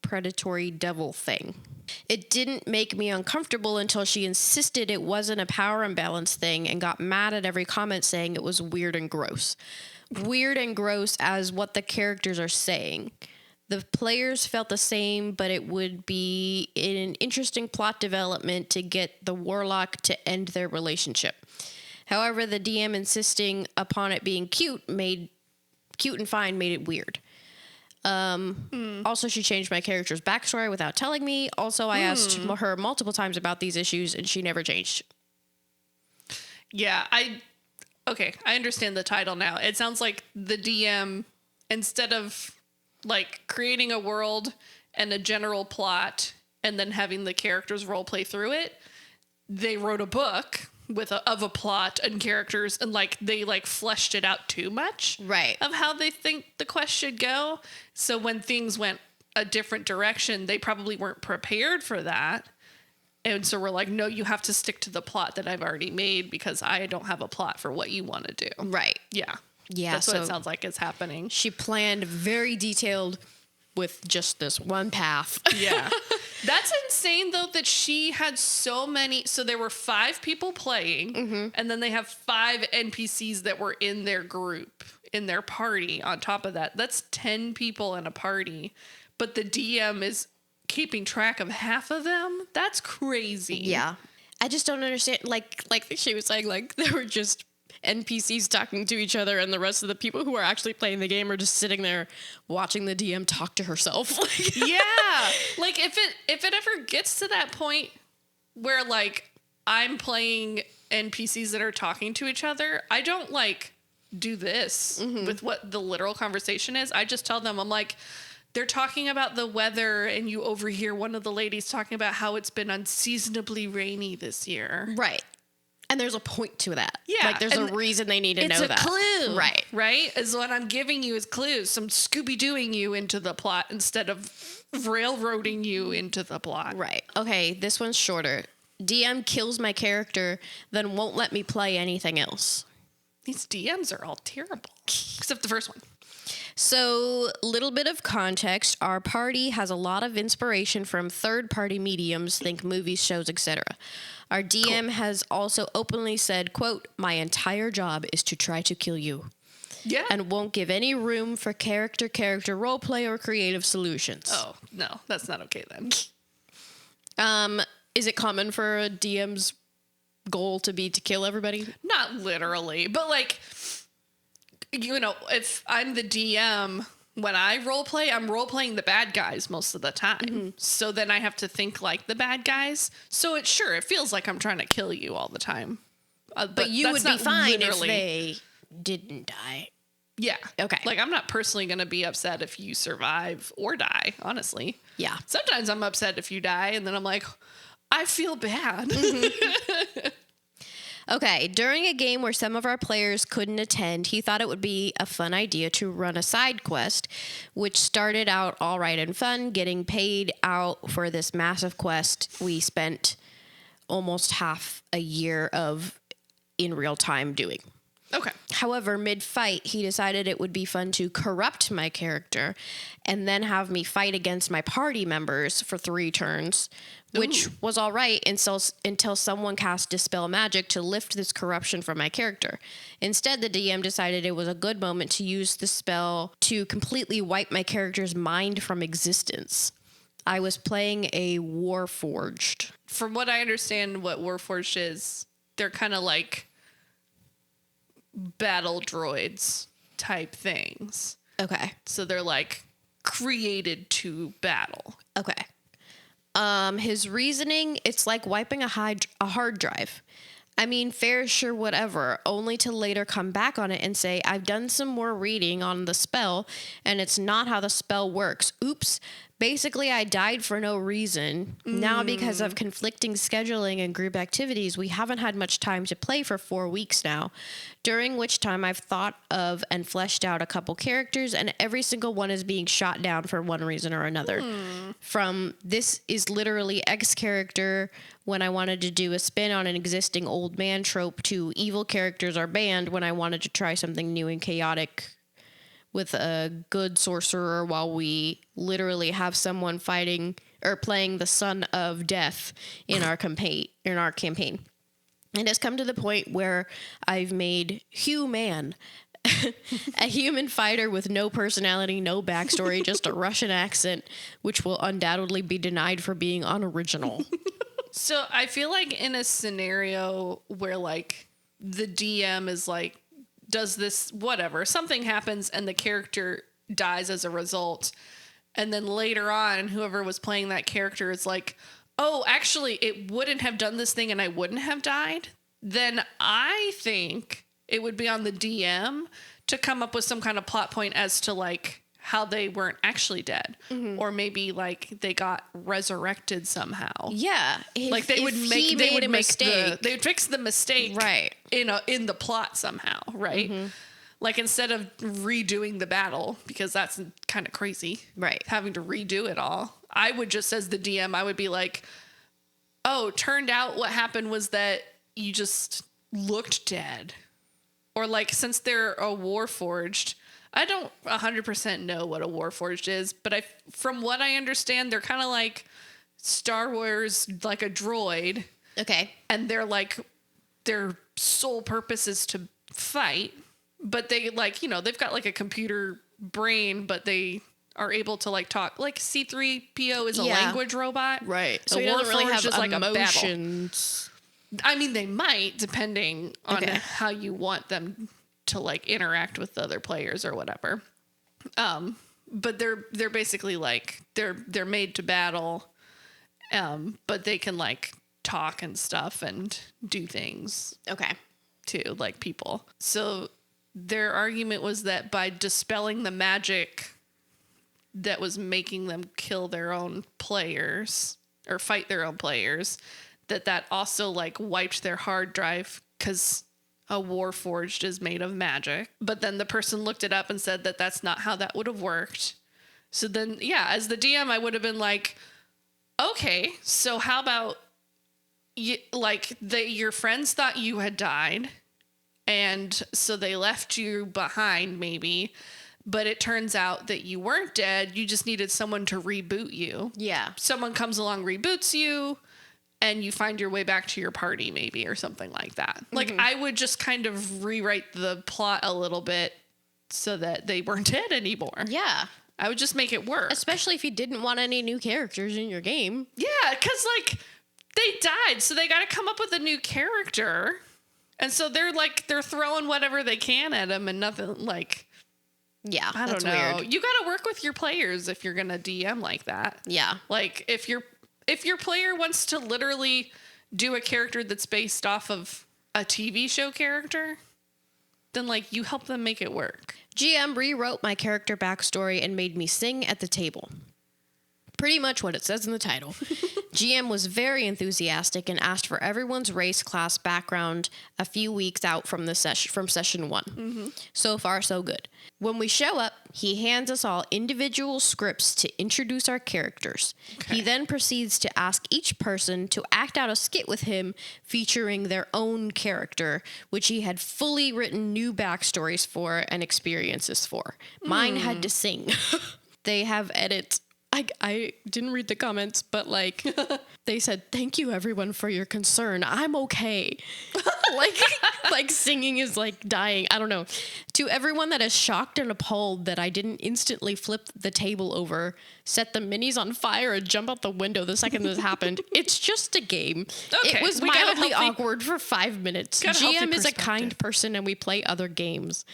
predatory devil thing. It didn't make me uncomfortable until she insisted it wasn't a power imbalance thing and got mad at every comment saying it was weird and gross. Weird and gross as what the characters are saying. The players felt the same, but it would be an interesting plot development to get the warlock to end their relationship. However, the DM insisting upon it being cute and fine made it weird. Also, she changed my character's backstory without telling me. Also, I asked her multiple times about these issues, and she never changed. Yeah, I understand the title now. It sounds like the DM, instead of like creating a world and a general plot and then having the characters role play through it, they wrote a book of a plot and characters, and like they like fleshed it out too much, right, of how they think the quest should go. So when things went a different direction, they probably weren't prepared for that. And so we're like, no, you have to stick to the plot that I've already made because I don't have a plot for what you want to do. Right. Yeah. Yeah. That's what it sounds like is happening. She planned very detailed with just this one path. Yeah. That's insane, though, that she had so many. So there were 5 people playing, and then they have 5 NPCs that were in their group, in their party on top of that. That's 10 people in a party, but the DM is keeping track of half of them. That's crazy. Yeah. I just don't understand. Like she was saying, like, there were just NPCs talking to each other, and the rest of the people who are actually playing the game are just sitting there watching the DM talk to herself. Yeah. Like if it ever gets to that point where like I'm playing NPCs that are talking to each other, I don't like do this with what the literal conversation is. I just tell them, I'm like, they're talking about the weather, and you overhear one of the ladies talking about how it's been unseasonably rainy this year. Right. And there's a point to that. Yeah. Like there's a reason they need to know that. It's a clue. Right. Right? Is what I'm giving you is clues. Some Scooby-Dooing you into the plot instead of railroading you into the plot. Right. Okay, this one's shorter. DM kills my character, then won't let me play anything else. These DMs are all terrible. Except the first one. So, little bit of context. Our party has a lot of inspiration from third-party mediums, think movies, shows, etc. Our DM has also openly said, quote, "My entire job is to try to kill you." Yeah. And won't give any room for character roleplay or creative solutions. Oh, no. That's not okay then. Is it common for a DM's goal to be to kill everybody? Not literally, but like, you know, if I'm the DM, when I roleplay, I'm roleplaying the bad guys most of the time. So then I have to think like the bad guys. So it feels like I'm trying to kill you all the time. But you would be fine if they didn't die. Yeah. Okay. Like, I'm not personally going to be upset if you survive or die, honestly. Yeah. Sometimes I'm upset if you die, and then I'm like, I feel bad. Okay, during a game where some of our players couldn't attend, he thought it would be a fun idea to run a side quest, which started out all right and fun, getting paid out for this massive quest we spent almost half a year of in real time doing. Okay. However, mid-fight, he decided it would be fun to corrupt my character and then have me fight against my party members for 3 turns, which was all right until someone cast Dispel Magic to lift this corruption from my character. Instead, the DM decided it was a good moment to use the spell to completely wipe my character's mind from existence. I was playing a Warforged. From what I understand what Warforged is, they're kind of like battle droids type things. Okay. So they're like created to battle. Okay. His reasoning, it's like wiping a hard drive. I mean, fair, sure, whatever, only to later come back on it and say, I've done some more reading on the spell, and it's not how the spell works. Oops. Basically, I died for no reason. Now, because of conflicting scheduling and group activities, we haven't had much time to play for 4 weeks now, during which time I've thought of and fleshed out a couple characters, and every single one is being shot down for one reason or another. From this is literally X character when I wanted to do a spin on an existing old man trope to evil characters are banned when I wanted to try something new and chaotic with a good sorcerer while we literally have someone fighting or playing the son of death in our campaign. It has come to the point where I've made human a human fighter with no personality, no backstory, just a Russian accent, which will undoubtedly be denied for being unoriginal. So I feel like in a scenario where like the DM is like, does this, whatever, something happens and the character dies as a result. And then later on, whoever was playing that character is like, oh, actually, it wouldn't have done this thing and I wouldn't have died. Then I think it would be on the DM to come up with some kind of plot point as to like how they weren't actually dead. Or maybe like they got resurrected somehow. Yeah. Like they would make a mistake. They would fix the mistake right in the plot somehow, right? Like instead of redoing the battle, because that's kind of crazy, right? Having to redo it all. I would just, as the DM, I would be like, oh, turned out what happened was that you just looked dead. Or like, since they're a Warforged, I don't 100% know what a Warforged is, but from what I understand, they're kind of like Star Wars, like a droid. Okay. And they're like, their sole purpose is to fight, but they like, you know, they've got like a computer brain, but they are able to like talk. Like C-3PO is a language robot. Right. So he doesn't really have like emotions. I mean, they might, depending on how you want them to like interact with the other players or whatever. But they're basically like they're made to battle, but they can like talk and stuff and do things. Okay. Too, like people. So their argument was that by dispelling the magic that was making them kill their own players or fight their own players, that also like wiped their hard drive because a Warforged is made of magic. But then the person looked it up and said that that's not how that would have worked. So then, yeah, as the DM, I would have been like, okay, so how about your friends thought you had died, and so they left you behind maybe, but it turns out that you weren't dead. You just needed someone to reboot you. Yeah. Someone comes along, reboots you, and you find your way back to your party maybe, or something like that. Like, I would just kind of rewrite the plot a little bit so that they weren't dead anymore. Yeah. I would just make it work. Especially if you didn't want any new characters in your game. Yeah, because, like, they died, so they got to come up with a new character. And so they're throwing whatever they can at them and nothing, like... Yeah, I don't know. Weird. You got to work with your players if you're going to DM like that. Yeah. Like, if your player wants to literally do a character that's based off of a TV show character, then, like, you help them make it work. GM rewrote my character backstory and made me sing at the table. Pretty much what it says in the title. GM was very enthusiastic and asked for everyone's race, class, background a few weeks out from session 1. So far, so good. When we show up, he hands us all individual scripts to introduce our characters. Okay. He then proceeds to ask each person to act out a skit with him featuring their own character, which he had fully written new backstories for and experiences for. Mine had to sing. They have edits. I didn't read the comments, but like they said, "Thank you everyone for your concern. I'm okay." like singing is like dying. I don't know. To everyone that is shocked and appalled that I didn't instantly flip the table over, set the minis on fire, and jump out the window the second this happened, it's just a game. Okay, It was we got a mildly healthy- awkward for 5 minutes. got a healthy GM is a perspective. kind person and we play other games.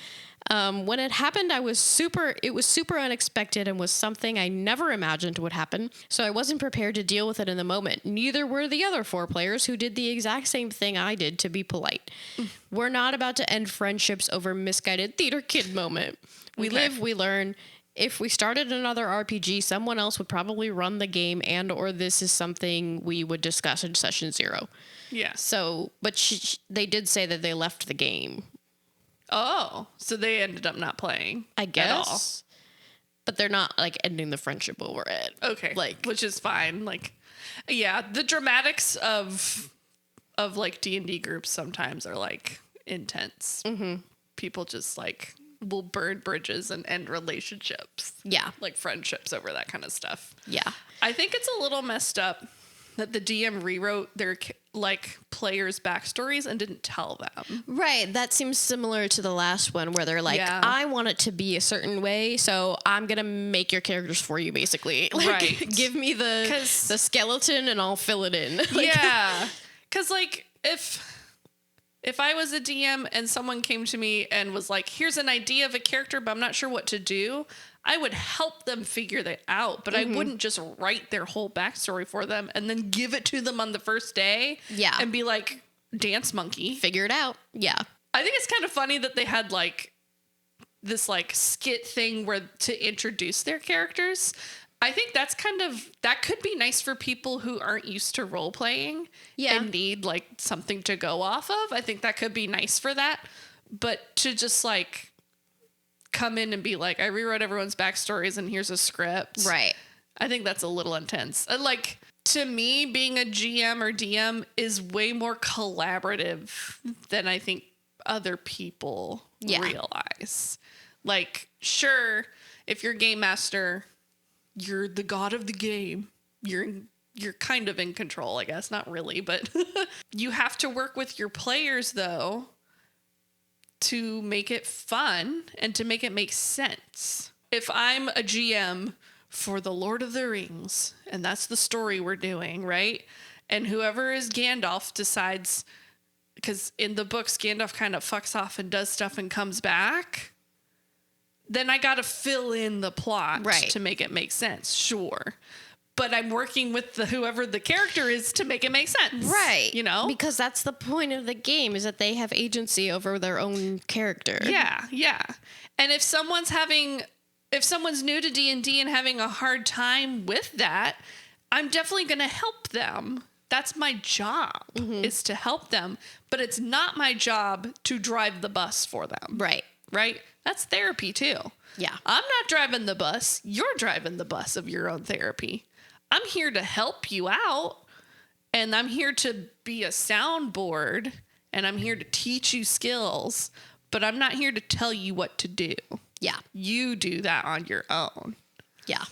When it happened, it was super unexpected and was something I never imagined would happen. So I wasn't prepared to deal with it in the moment. Neither were the other 4 players who did the exact same thing I did to be polite. We're not about to end friendships over misguided theater kid moment. We Okay. live, we learn. If we started another RPG, someone else would probably run the game and or this is something we would discuss in session 0. Yeah. So, but they did say that they left the game. Oh, so they ended up not playing. I guess. At all. But they're not like ending the friendship over it. Okay. Like, which is fine. Like, yeah, the dramatics of like D&D groups sometimes are like intense. Mm-hmm. People just like will burn bridges and end relationships. yeah. Like friendships over that kind of stuff. Yeah. I think it's a little messed up that the DM rewrote their like players' backstories and didn't tell them. Right. That seems similar to the last one where they're like, Yeah. I want it to be a certain way, so I'm going to make your characters for you, basically. Like, Right. give me the 'Cause- the skeleton and I'll fill it in. Like, Yeah. Because, like, if I was a DM and someone came to me and was like, here's an idea of a character, but I'm not sure what to do, I would help them figure that out. But I wouldn't just write their whole backstory for them and then give it to them on the first day. Yeah. And be like, dance monkey. Figure it out. Yeah. I think it's kind of funny that they had like this like skit thing where to introduce their characters. I think that's that could be nice for people who aren't used to role playing and need like something to go off of. I think that could be nice for that. But to just like come in and be like, I rewrote everyone's backstories and here's a script. Right. I think that's a little intense. Like, to me, being a GM or DM is way more collaborative than I think other people realize. Like, sure, if you're game master, you're the god of the game. You're kind of in control, I guess. Not really, but you have to work with your players, though, to make it fun and to make it make sense. If I'm a GM for the Lord of the Rings, and that's the story we're doing, right? And whoever is Gandalf decides, because in the books, Gandalf kind of fucks off and does stuff and comes back, then I got to fill in the plot to make it make sense, sure. But I'm working with whoever the character is to make it make sense. Right. You know? Because that's the point of the game, is that they have agency over their own character. Yeah, yeah. And if someone's new to D&D and having a hard time with that, I'm definitely going to help them. That's my job, is to help them. But it's not my job to drive the bus for them. Right. Right? That's therapy too. Yeah. I'm not driving the bus. You're driving the bus of your own therapy. I'm here to help you out. And I'm here to be a soundboard. And I'm here to teach you skills. But I'm not here to tell you what to do. Yeah. You do that on your own. Yeah.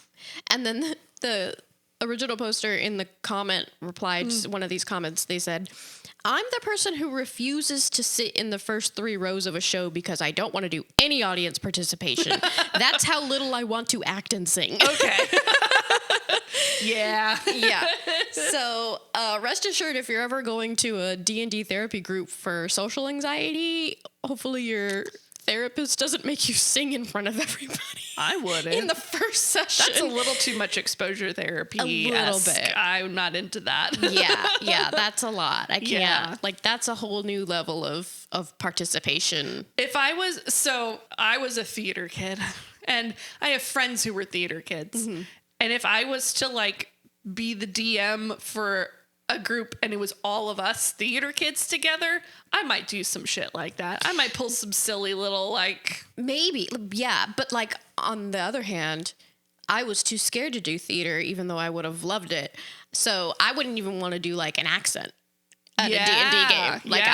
And then the original poster in the comment replied to one of these comments. They said, I'm the person who refuses to sit in the first 3 rows of a show because I don't want to do any audience participation. That's how little I want to act and sing. Okay. Yeah. Yeah. So rest assured, if you're ever going to a D&D therapy group for social anxiety, hopefully your therapist doesn't make you sing in front of everybody. I wouldn't. In the first session. That's a little too much exposure therapy. A little bit. I'm not into that. Yeah, that's a lot. I can't. Yeah. Like, that's a whole new level of participation. I was a theater kid, and I have friends who were theater kids. Mm-hmm. And if I was to like be the DM for a group and it was all of us theater kids together, I might do some shit like that. I might pull some silly little like... Maybe, yeah. But like, on the other hand, I was too scared to do theater, even though I would have loved it. So I wouldn't even want to do like an accent at a D&D game. Like,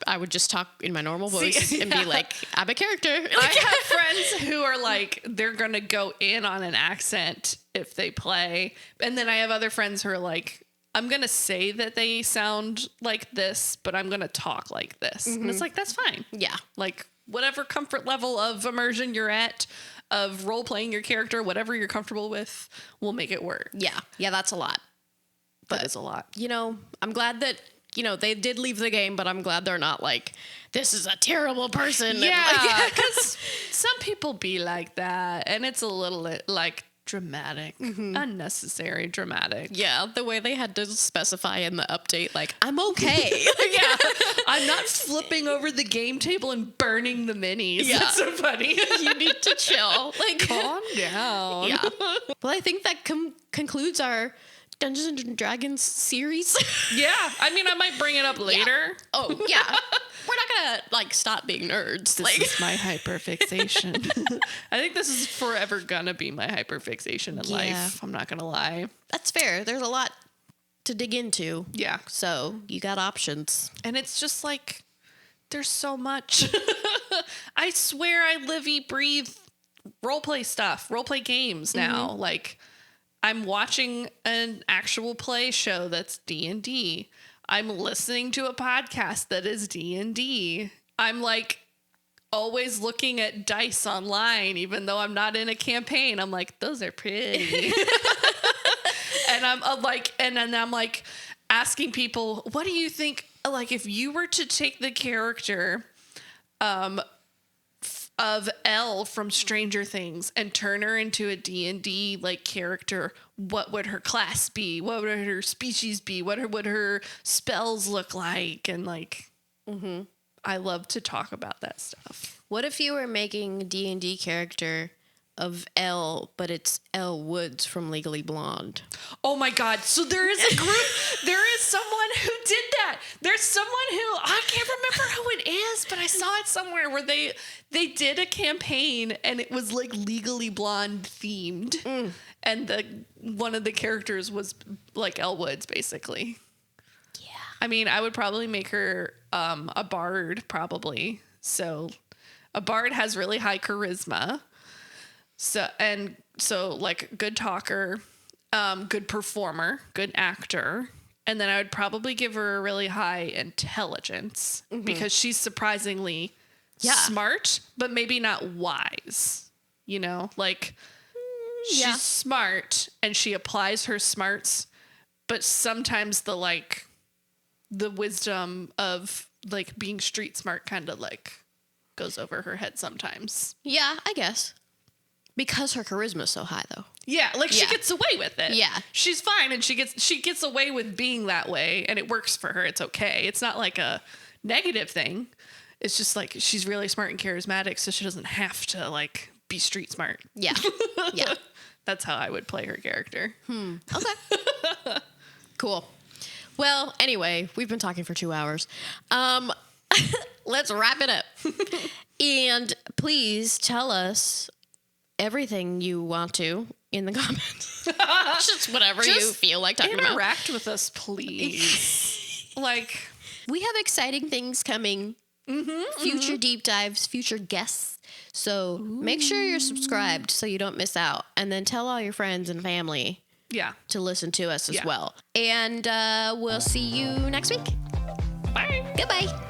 I would just talk in my normal voice and be like, I'm a character. I have friends who are like, they're going to go in on an accent if they play. And then I have other friends who are like, I'm going to say that they sound like this, but I'm going to talk like this. And it's like, that's fine. Yeah. Like whatever comfort level of immersion you're at, of role playing your character, whatever you're comfortable with, will make it work. Yeah. Yeah, that's a lot. That is a lot. You know, I'm glad that, you know, they did leave the game, but I'm glad they're not like, this is a terrible person. Yeah, because some people be like that, and it's a little like dramatic, unnecessary dramatic. Yeah, the way they had to specify in the update, like, I'm okay. Yeah, I'm not flipping over the game table and burning the minis. Yeah. That's so funny. You need to chill. Like, Calm down. yeah. Well, I think that concludes our Dungeons and Dragons series. Yeah, I mean, I might bring it up later. Oh, yeah. We're not gonna like stop being nerds. This is my hyperfixation. I think this is forever gonna be my hyperfixation in life. I'm not gonna lie. That's fair. There's a lot to dig into. Yeah. So you got options. And it's just like, there's so much. I swear I live, eat, breathe roleplay stuff, roleplay games now. Like, I'm watching an actual play show that's D&D. I'm listening to a podcast that is D&D. I'm like always looking at dice online, even though I'm not in a campaign. I'm like, those are pretty. And I'm like, and then I'm like asking people, what do you think? Like, if you were to take the character of Elle from Stranger Things and turn her into a D&D like character, what would her class be? What would her species be? What would her spells look like? And like, I love to talk about that stuff. What if you were making a D&D character of Elle, but it's Elle Woods from Legally Blonde? Oh my God. So there is a group, there is someone who did that. There's someone who, I can't remember who it is, but I saw it somewhere where they did a campaign and it was like Legally Blonde themed. And one of the characters was like Elle Woods, basically. Yeah. I mean, I would probably make her a bard, probably. So a bard has really high charisma. So like good talker, good performer, good actor. And then I would probably give her a really high intelligence because she's surprisingly smart, but maybe not wise. You know, like she's smart and she applies her smarts, but sometimes the wisdom of like being street smart kind of like goes over her head sometimes. Yeah, I guess. Because her charisma's so high, though. Yeah, like she gets away with it. Yeah. She's fine and she gets away with being that way and it works for her. It's okay. It's not like a negative thing. It's just like she's really smart and charismatic, so she doesn't have to like be street smart. Yeah. Yeah. That's how I would play her character. Okay. Cool. Well, anyway, we've been talking for 2 hours. Let's wrap it up. And please tell us everything you want to in the comments. Just whatever you feel like talking about. Interact with us, please. Like, we have exciting things coming. Future deep dives, future guests. So make sure you're subscribed so you don't miss out. And then tell all your friends and family to listen to us as well. And we'll see you next week. Bye. Goodbye.